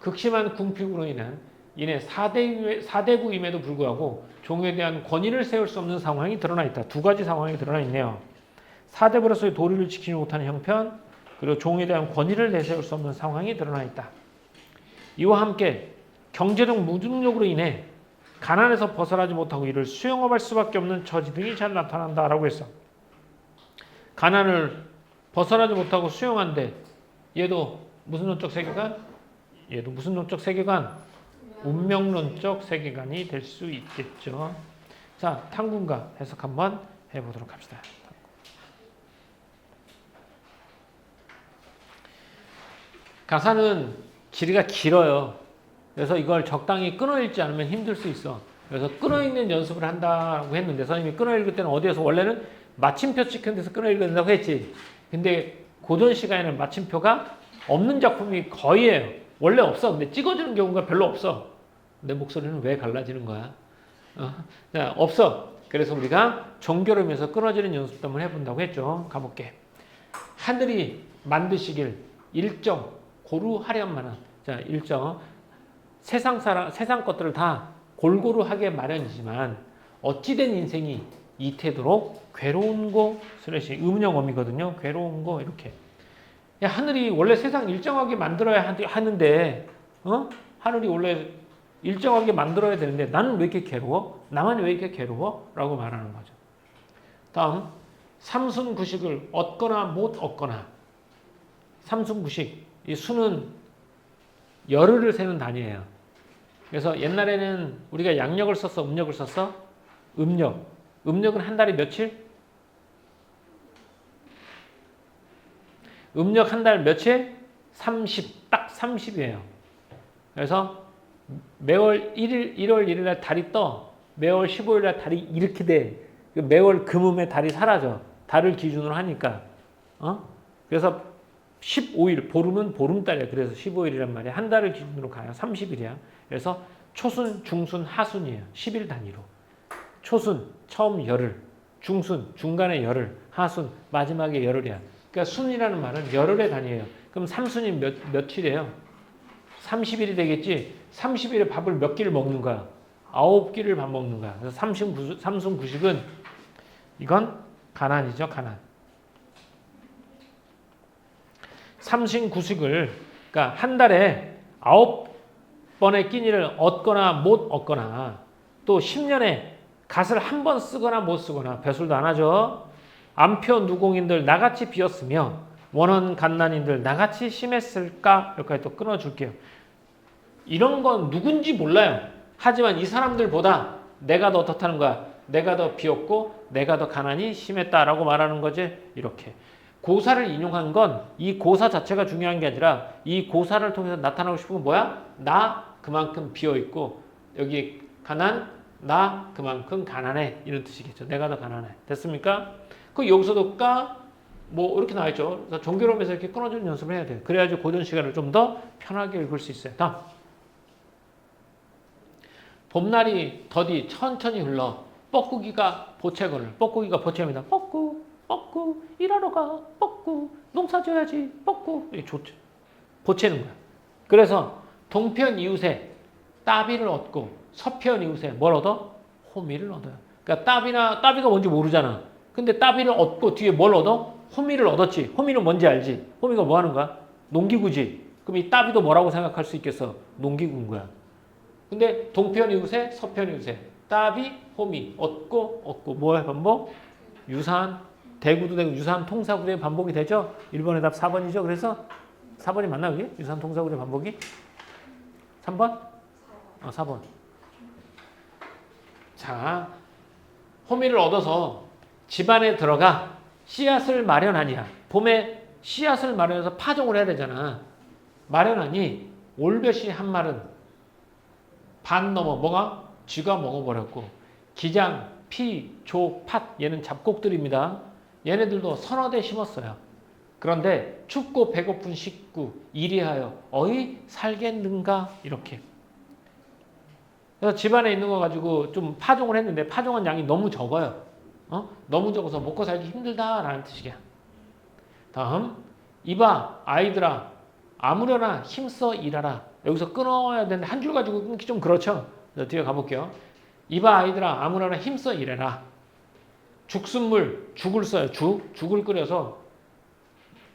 극심한 궁핍으로 인해 사대부임에도 불구하고 종에 대한 권위를 세울 수 없는 상황이 드러나 있다. 두 가지 상황이 드러나 있네요. 사대부로서의 도리를 지키지 못하는 형편, 그리고 종에 대한 권위를 내세울 수 없는 상황이 드러나 있다. 이와 함께 경제적 무능력으로 인해 가난에서 벗어나지 못하고 이를 수용할 수밖에 없는 처지 등이 잘 나타난다라고 했어. 가난을 벗어나지 못하고 수용한데 얘도 무슨 논적 세계관? 얘도 무슨 논적 세계관? 운명론적 세계관이 될 수 있겠죠. 자, 탄군가 해석 한번 해보도록 합시다. 가사는 길이가 길어요. 그래서 이걸 적당히 끊어 읽지 않으면 힘들 수 있어. 그래서 끊어 읽는 연습을 한다고 했는데 선생님이 끊어 읽을 때는 어디에서 원래는 마침표 찍힌 데서 끊어 읽어야 된다고 했지. 근데 고전 시간에는 마침표가 없는 작품이 거의예요. 원래 없어. 근데 찍어주는 경우가 별로 없어. 내 목소리는 왜 갈라지는 거야? 없어. 그래서 우리가 정교로면서 끊어지는 연습도 한번 해본다고 했죠. 가볼게. 하늘이 만드시길 일정 고루하련만한 일정 세상 것들을 다 골고루 하게 마련이지만 어찌된 인생이 이 태도로 괴로운 거 슬래시 음영어미거든요. 괴로운 거 이렇게. 야, 하늘이 원래 세상 일정하게 만들어야 하는데 하늘이 원래 일정하게 만들어야 되는데 나는 왜 이렇게 괴로워? 나만 왜 이렇게 괴로워? 라고 말하는 거죠. 다음 삼순구식을 얻거나 못 얻거나. 삼순구식 이 수는 열흘을 세는 단위예요. 그래서 옛날에는 우리가 양력을 썼어? 음력을 썼어? 음력. 음력은 한 달에 며칠? 음력 한 달 며칠? 30. 딱 30이에요. 그래서 매월 1월 1일 날 달이 떠. 매월 15일 날 달이 이렇게 돼. 매월 금음에 달이 사라져. 달을 기준으로 하니까. 그래서 15일, 보름은 보름달이야. 그래서 15일이란 말이야. 한 달을 기준으로 가요. 30일이야. 그래서 초순, 중순, 하순이에요. 10일 단위로. 초순, 처음 열흘. 중순, 중간에 열흘. 하순, 마지막에 열흘이야. 그러니까 순이라는 말은 열흘의 단위예요. 그럼 삼순이 며칠이에요? 30일이 되겠지. 30일에 밥을 몇 끼를 먹는 거야? 9끼를 밥 먹는 거야. 그래서 삼순구식은 이건 가난이죠. 가난. 삼신구식을 그러니까 한 달에 9번의 끼니를 얻거나 못 얻거나 또 10년에 갓을 한 번 쓰거나 못 쓰거나 배술도 안 하죠. 암표 누공인들 나같이 비었으며 원원 갓난인들 나같이 심했을까? 여기까지 또 끊어줄게요. 이런 건 누군지 몰라요. 하지만 이 사람들보다 내가 더 어떻다는 거야. 내가 더 비었고 내가 더 가난이 심했다라고 말하는 거지. 이렇게. 고사를 인용한 건 이 고사 자체가 중요한 게 아니라 이 고사를 통해서 나타나고 싶은 건 뭐야? 나 그만큼 비어있고 여기 가난 나 그만큼 가난해 이런 뜻이겠죠. 내가 더 가난해. 됐습니까? 그 여기서도 뭐 이렇게 나와있죠. 그래서 종교론에서 이렇게 끊어주는 연습을 해야 돼요. 그래야지 고전 시간을 좀 더 편하게 읽을 수 있어요. 다음. 봄날이 더디 천천히 흘러 뻐꾸기가 보채거늘. 뻐꾸기가 보채입니다. 뻐꾸 일하러 가. 뻐꾸 농사 지어야지. 뻐꾸 좋죠. 보채는 거야. 그래서 동편 이웃에 따비를 얻고 서편 이웃에 뭘 얻어? 호미를 얻어요. 그러니까 따비가 뭔지 모르잖아. 근데 따비를 얻고 뒤에 뭘 얻어? 호미를 얻었지. 호미는 뭔지 알지? 호미가 뭐 하는 거야? 농기구지. 그럼 이 따비도 뭐라고 생각할 수 있겠어? 농기구인 거야. 근데 동편 이웃에 서편 이웃에 따비 호미 얻고 뭐야 반복? 유사한 대구도 되고 유사한 통사구의 반복이 되죠? 1번의 답 4번이죠. 그래서 4번이 맞나 그게? 유사한 통사구의 반복이? 3번? 4번. 자, 호미를 얻어서 집안에 들어가 씨앗을 마련하니야. 봄에 씨앗을 마련해서 파종을 해야 되잖아. 마련하니 올볕이 한 말은 반 넘어 뭐가? 쥐가 먹어버렸고 기장, 피, 조, 팥 얘는 잡곡들입니다. 얘네들도 서너 대 심었어요. 그런데 춥고 배고픈 식구 이리하여 어이 살겠는가 이렇게. 그래서 집안에 있는 거 가지고 좀 파종을 했는데 파종한 양이 너무 적어요. 너무 적어서 먹고 살기 힘들다라는 뜻이야. 다음 이봐 아이들아 아무려나 힘써 일하라. 여기서 끊어야 되는데 한 줄 가지고 끊기 좀 그렇죠. 뒤에 가볼게요. 이봐 아이들아 아무려나 힘써 일해라. 죽순물 죽을 써요. 죽을 끓여서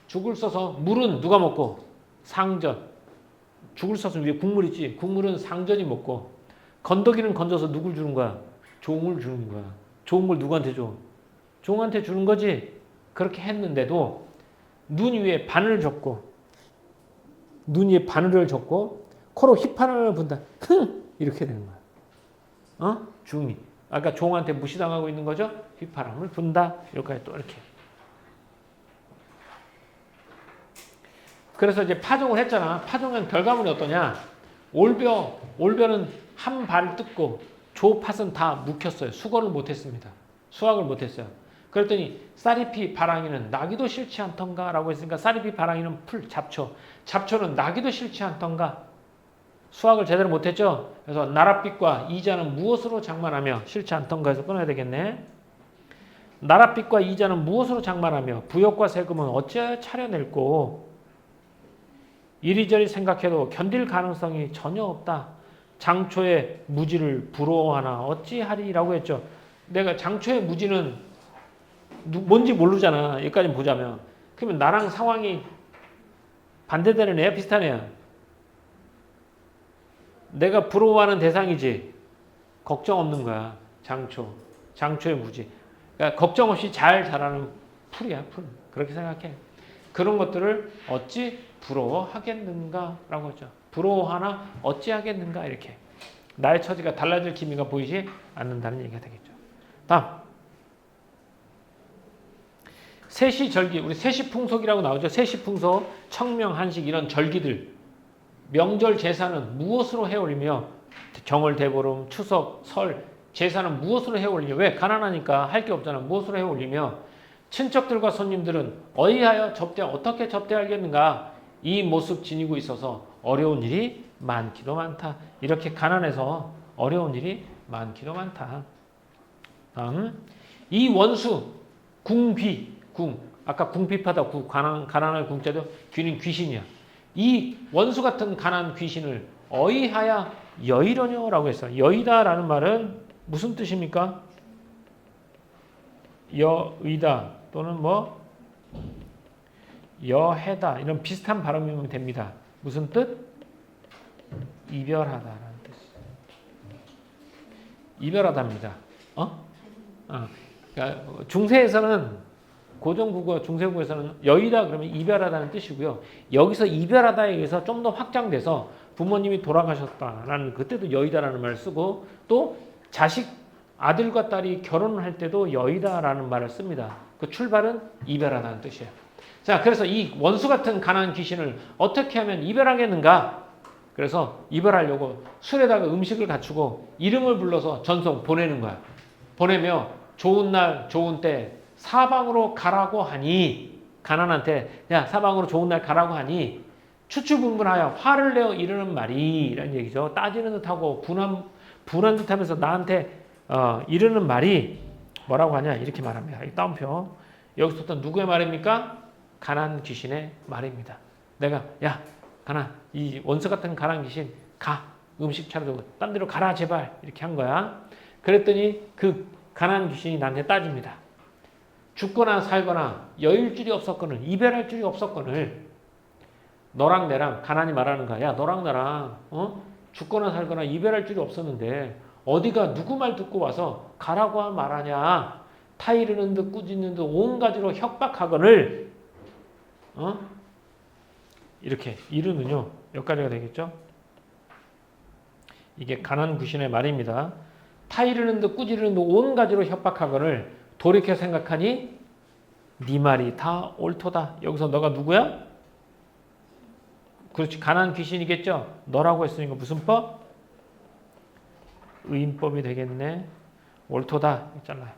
죽을 써서 물은 누가 먹고? 상전. 죽을 써서 위에 국물 있지. 국물은 상전이 먹고 건더기는 건져서 누굴 주는 거야? 종을 주는 거야. 좋은 걸 누구한테 줘? 종한테 주는 거지. 그렇게 했는데도 눈 위에 바늘을 젓고 눈 위에 바늘을 젓고 코로 휘파람을 분다. 이렇게 되는 거야. 중이. 아까 종한테 무시당하고 있는 거죠? 휘파람을 분다. 여기까지 또 이렇게. 그래서 이제 파종을 했잖아. 파종한 결과물이 어떠냐? 올벼는 한 발 뜯고 조팥은 다 묵혔어요. 수거를 못했습니다. 수확을 못했어요. 그랬더니 쌀잎이 바랑이는 나기도 싫지 않던가 라고 했으니까 쌀잎이 바랑이는 풀, 잡초는 나기도 싫지 않던가. 수확을 제대로 못했죠. 그래서 나랏빛과 이자는 무엇으로 장만하며 싫지 않던가 해서 끊어야 되겠네. 나랏빛과 이자는 무엇으로 장만하며 부역과 세금은 어찌하여 차려낼꼬. 이리저리 생각해도 견딜 가능성이 전혀 없다. 장초의 무지를 부러워하나 어찌하리라고 했죠. 내가 장초의 무지는 뭔지 모르잖아. 여기까지 보자면. 그러면 나랑 상황이 반대되는 애야? 비슷한 애야? 내가 부러워하는 대상이지. 걱정 없는 거야. 장초의 무지. 그러니까 걱정 없이 잘 자라는 풀이야. 풀. 그렇게 생각해. 그런 것들을 어찌 부러워하겠는가 라고 하죠. 부러워하나 어찌하겠는가 이렇게. 나의 처지가 달라질 기미가 보이지 않는다는 얘기가 되겠죠. 다음. 세시절기, 우리 세시풍속이라고 나오죠. 세시풍속, 청명, 한식 이런 절기들. 명절 제사는 무엇으로 해올리며 정월, 대보름, 추석, 설 제사는 무엇으로 해올리며 왜? 가난하니까 할 게 없잖아. 무엇으로 해올리며 친척들과 손님들은 어이하여 어떻게 접대하겠는가. 이 모습 지니고 있어서 어려운 일이 많기도 많다. 이렇게 가난해서 어려운 일이 많기도 많다. 다음 이 원수 궁귀 아까 궁핍하다 가난할 궁자도 귀는 귀신이야. 이 원수 같은 가난 귀신을 어이하야 여이려뇨라고 했어. 여이다라는 말은 무슨 뜻입니까? 여의다 또는 뭐 여해다 이런 비슷한 발음이면 됩니다. 무슨 뜻? 이별하다라는 뜻. 이별하다입니다. 그러니까 중세에서는 고전국어, 중세국어에서는 여의다 그러면 이별하다는 뜻이고요. 여기서 이별하다에 의해서 좀 더 확장돼서 부모님이 돌아가셨다라는 그때도 여의다라는 말을 쓰고 또 아들과 딸이 결혼을 할 때도 여의다라는 말을 씁니다. 그 출발은 이별하다는 뜻이에요. 자, 그래서 이 원수 같은 가난한 귀신을 어떻게 하면 이별하겠는가? 그래서 이별하려고 술에다가 음식을 갖추고 이름을 불러서 전송 보내는 거야. 보내며 좋은 날 좋은 때 사방으로 가라고 하니 가난한테 야 사방으로 좋은 날 가라고 하니 추추분분하여 화를 내어 이르는 말이 라는 얘기죠. 따지는 듯하고 분한 듯하면서 나한테 이르는 말이 뭐라고 하냐 이렇게 말합니다. 이 따옴표 여기서부터 누구의 말입니까? 가난 귀신의 말입니다. 내가 야 가난 이 원수 같은 가난 귀신 가 음식 차려두고 딴 데로 가라 제발 이렇게 한 거야. 그랬더니 그 가난 귀신이 나한테 따집니다. 죽거나 살거나 여일 줄이 없었거늘 이별할 줄이 없었거늘 너랑 내랑 가난이 말하는 거야. 야 너랑 나랑 죽거나 살거나 이별할 줄이 없었는데 어디가 누구 말 듣고 와서 가라고 말하냐. 타이르는 듯 꾸짖는 듯 온 가지로 협박하거늘 이렇게 이르는요. 여기까지가 되겠죠. 이게 가난 귀신의 말입니다. 타이르는 듯 꾸지르는 듯 온 가지로 협박하거늘 돌이켜 생각하니 네 말이 다 옳도다. 여기서 너가 누구야? 그렇지. 가난 귀신이겠죠. 너라고 했으니까 무슨 법? 의인법이 되겠네. 옳도다. 있잖아요.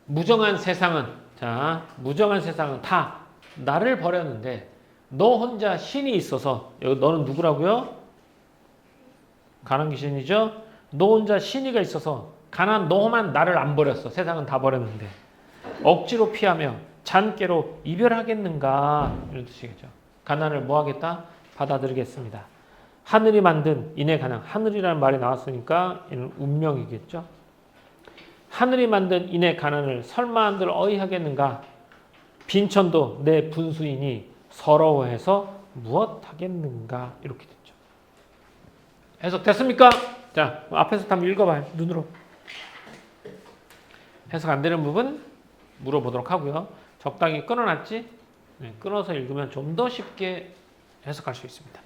무정한 세상은 무정한 세상은 다 나를 버렸는데 너 혼자 신이 있어서 너는 누구라고요? 가난 귀신이죠. 너 혼자 신이가 있어서 가난 너만 나를 안 버렸어. 세상은 다 버렸는데 억지로 피하며 잔꾀로 이별하겠는가 이런 뜻이겠죠. 가난을 뭐 하겠다? 받아들이겠습니다. 하늘이 만든 인의 가난. 하늘이라는 말이 나왔으니까 이는 운명이겠죠. 하늘이 만든 인의 가난을 설마 한들 어이하겠는가? 빈천도 내 분수이니 서러워해서 무엇 하겠는가? 이렇게 됐죠. 해석 됐습니까? 자, 앞에서 한번 읽어봐요. 눈으로. 해석 안 되는 부분 물어보도록 하고요. 적당히 끊어놨지? 네, 끊어서 읽으면 좀 더 쉽게 해석할 수 있습니다.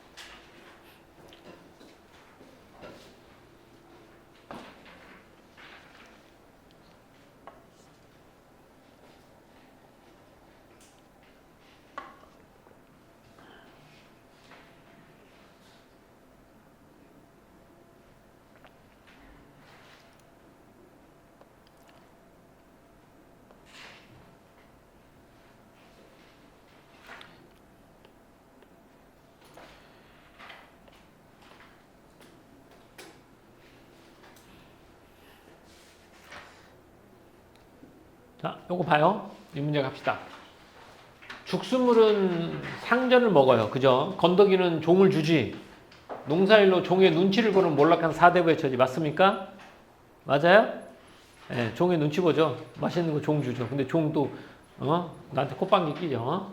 자, 요거 봐요. 이 문제 갑시다. 죽순물은 상전을 먹어요. 그죠? 건더기는 종을 주지. 농사일로 종의 눈치를 보는 몰락한 사대부의 처지. 맞습니까? 맞아요? 네, 종의 눈치 보죠. 맛있는 거 종 주죠. 근데 종도 나한테 콧방귀 끼죠.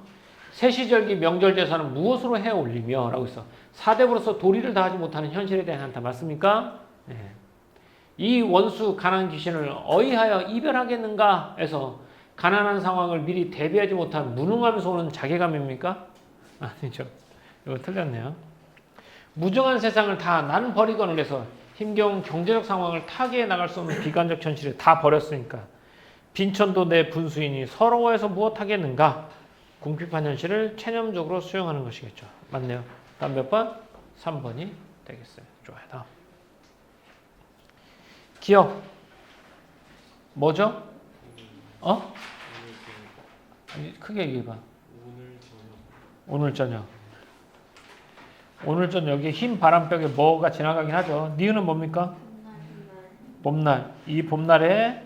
세시절기 명절 제사는 무엇으로 해 올리며? 라고 있어. 사대부로서 도리를 다하지 못하는 현실에 대한 한타. 맞습니까? 네. 이 원수 가난 귀신을 어이하여 이별하겠는가 해서 가난한 상황을 미리 대비하지 못한 무능하면서 오는 자괴감입니까? 아니죠. 이거 틀렸네요. 무정한 세상을 다 나는 버리거늘 해서 힘겨운 경제적 상황을 타개해 나갈 수 없는 비관적 현실을 다 버렸으니까 빈천도 내 분수이니 서러워해서 무엇 하겠는가? 궁핍한 현실을 체념적으로 수용하는 것이겠죠. 맞네요. 다음 몇 번? 3번이 되겠어요. 좋아요. 다음. 기억 뭐죠? 크게 얘기해봐. 오늘 저녁. 오늘 저녁에 흰 바람벽에 뭐가 지나가긴 하죠. 니은은 뭡니까? 봄날. 이 봄날에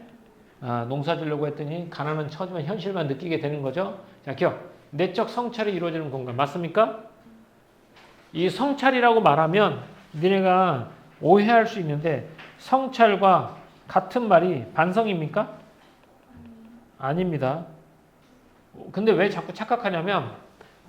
농사 지려고 했더니 가난은 처지만 현실만 느끼게 되는 거죠. 자, 기억. 내적 성찰이 이루어지는 공간. 맞습니까? 이 성찰이라고 말하면 니네가 오해할 수 있는데 성찰과 같은 말이 반성입니까? 아닙니다. 근데 왜 자꾸 착각하냐면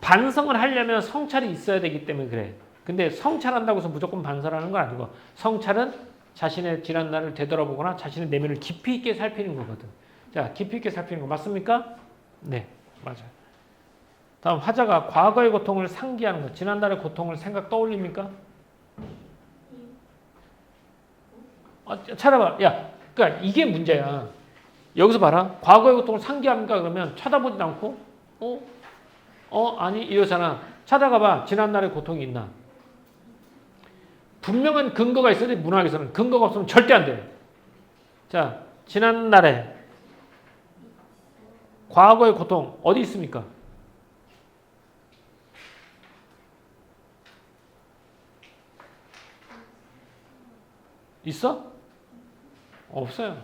반성을 하려면 성찰이 있어야 되기 때문에 그래. 근데 성찰한다고 해서 무조건 반성하는 건 아니고 성찰은 자신의 지난 날을 되돌아보거나 자신의 내면을 깊이 있게 살피는 거거든. 자, 깊이 있게 살피는 거 맞습니까? 네, 맞아요. 다음 화자가 과거의 고통을 상기하는 것. 지난날의 고통을 생각 떠올립니까? 찾아봐. 야, 그러니까 이게 문제야. 여기서 봐라. 과거의 고통을 상기합니까? 그러면 쳐다보지도 않고 아니 이러잖아. 찾아가봐. 지난날의 고통이 있나? 분명한 근거가 있어야 돼. 문학에서는. 근거가 없으면 절대 안 돼. 자, 지난날에 과거의 고통 어디 있습니까? 있어? 없어요.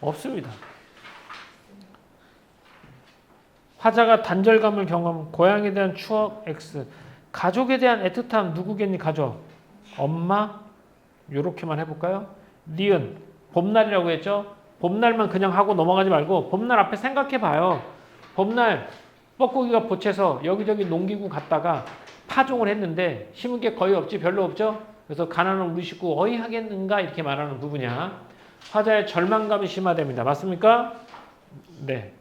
없습니다. 화자가 단절감을 경험, 고향에 대한 추억 X, 가족에 대한 애틋함 누구겠니? 가족. 엄마? 요렇게만 해볼까요? 니은, 봄날이라고 했죠? 봄날만 그냥 하고 넘어가지 말고 봄날 앞에 생각해봐요. 봄날 뻐꾸기가 보채서 여기저기 농기구 갔다가 파종을 했는데 심은 게 거의 없지, 별로 없죠? 그래서 가난한 우리 식구 어이하겠는가 이렇게 말하는 부분이야. 화자의 절망감이 심화됩니다. 맞습니까? 네.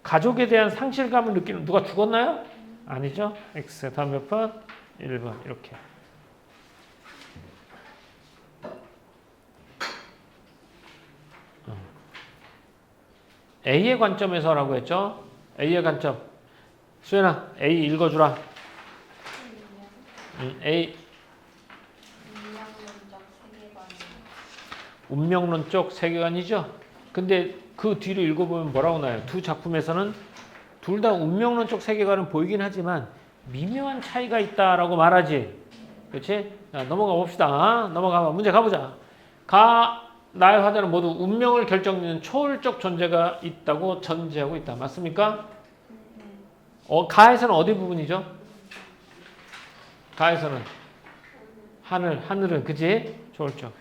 가족에 대한 상실감을 느끼는, 누가 죽었나요? 아니죠? X. 다음 몇 번? 1번. 이렇게. A의 관점에서라고 했죠? A의 관점. 수연아, A 읽어주라. A. 운명론적 세계관이죠? 근데 그 뒤로 읽어보면 뭐라고 나와요? 두 작품에서는 둘 다 운명론적 세계관은 보이긴 하지만 미묘한 차이가 있다라고 말하지. 그렇지? 자, 넘어가 봅시다. 넘어가 문제 가보자. 나의 화자는 모두 운명을 결정짓는 초월적 존재가 있다고 전제하고 있다. 맞습니까? 가에서는 어디 부분이죠? 가에서는 하늘은 그지? 초월적.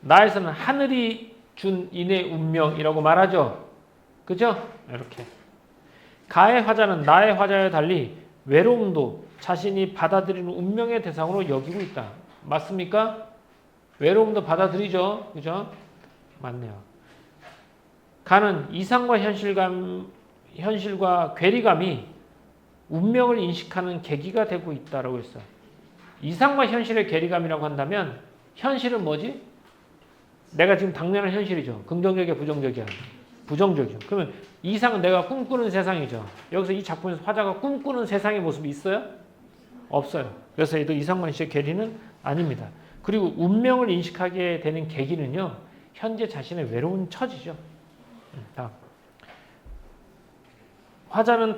나에서는 하늘이 준 인의 운명이라고 말하죠. 그죠? 이렇게. 가의 화자는 나의 화자와 달리 외로움도 자신이 받아들이는 운명의 대상으로 여기고 있다. 맞습니까? 외로움도 받아들이죠. 그죠? 맞네요. 가는 이상과 현실과 괴리감이 운명을 인식하는 계기가 되고 있다라고 했어요. 이상과 현실의 괴리감이라고 한다면 현실은 뭐지? 내가 지금 당면한 현실이죠. 긍정적이야, 부정적이야? 부정적이죠. 그러면 이상은 내가 꿈꾸는 세상이죠. 여기서 이 작품에서 화자가 꿈꾸는 세상의 모습이 있어요? 없어요. 그래서 얘도 이상과 현실의 괴리는 아닙니다. 그리고 운명을 인식하게 되는 계기는요, 현재 자신의 외로운 처지죠. 다음. 화자는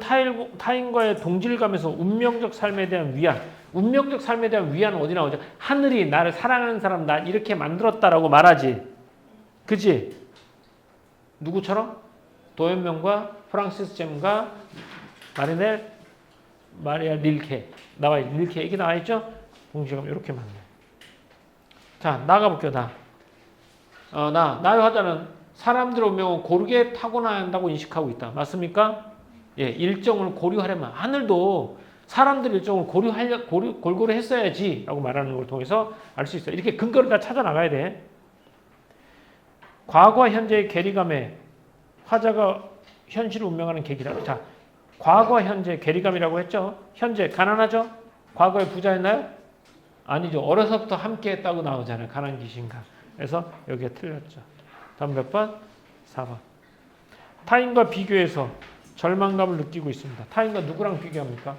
타인과의 동질감에서 운명적 삶에 대한 위안. 운명적 삶에 대한 위안은 어디 나오죠? 하늘이 나를 사랑하는 사람 나 이렇게 만들었다라고 말하지. 그치? 누구처럼? 도연명과 프랑시스 잼과 마리아 릴케. 릴케 이게 나와 있죠? 동질감 이렇게 만나. 자, 나가볼게요. 나의 화자는 사람들의 운명을 고르게 타고나야 한다고 인식하고 있다. 맞습니까? 예, 일정을 고려하려면 하늘도 사람들 일정을 골고루 했어야지 라고 말하는 걸 통해서 알 수 있어요. 이렇게 근거를 다 찾아 나가야 돼. 과거와 현재의 괴리감에 화자가 현실을 운명하는 계기다. 자, 과거와 현재 괴리감이라고 했죠. 현재 가난하죠? 과거에 부자였나요? 아니죠. 어려서부터 함께 했다고 나오잖아요. 가난 귀신과. 그래서 여기에 틀렸죠. 다음 몇 번? 4번. 타인과 비교해서 절망감을 느끼고 있습니다. 타인과 누구랑 비교합니까?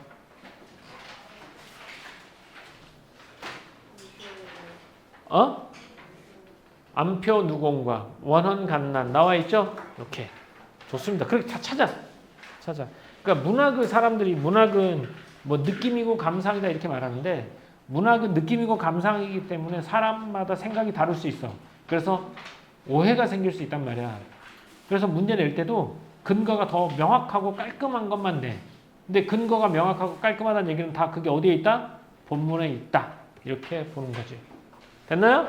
암표 누공과 원헌간난 나와 있죠? 이렇게. 좋습니다. 그렇게 다 찾아. 그러니까 문학은 뭐 느낌이고 감상이다 이렇게 말하는데 문학은 느낌이고 감상이기 때문에 사람마다 생각이 다를 수 있어. 그래서 오해가 생길 수 있단 말이야. 그래서 문제 낼 때도 근거가 더 명확하고 깔끔한 것만 내. 근데 근거가 명확하고 깔끔하다는 얘기는 다 그게 어디에 있다? 본문에 있다. 이렇게 보는 거지. 됐나요?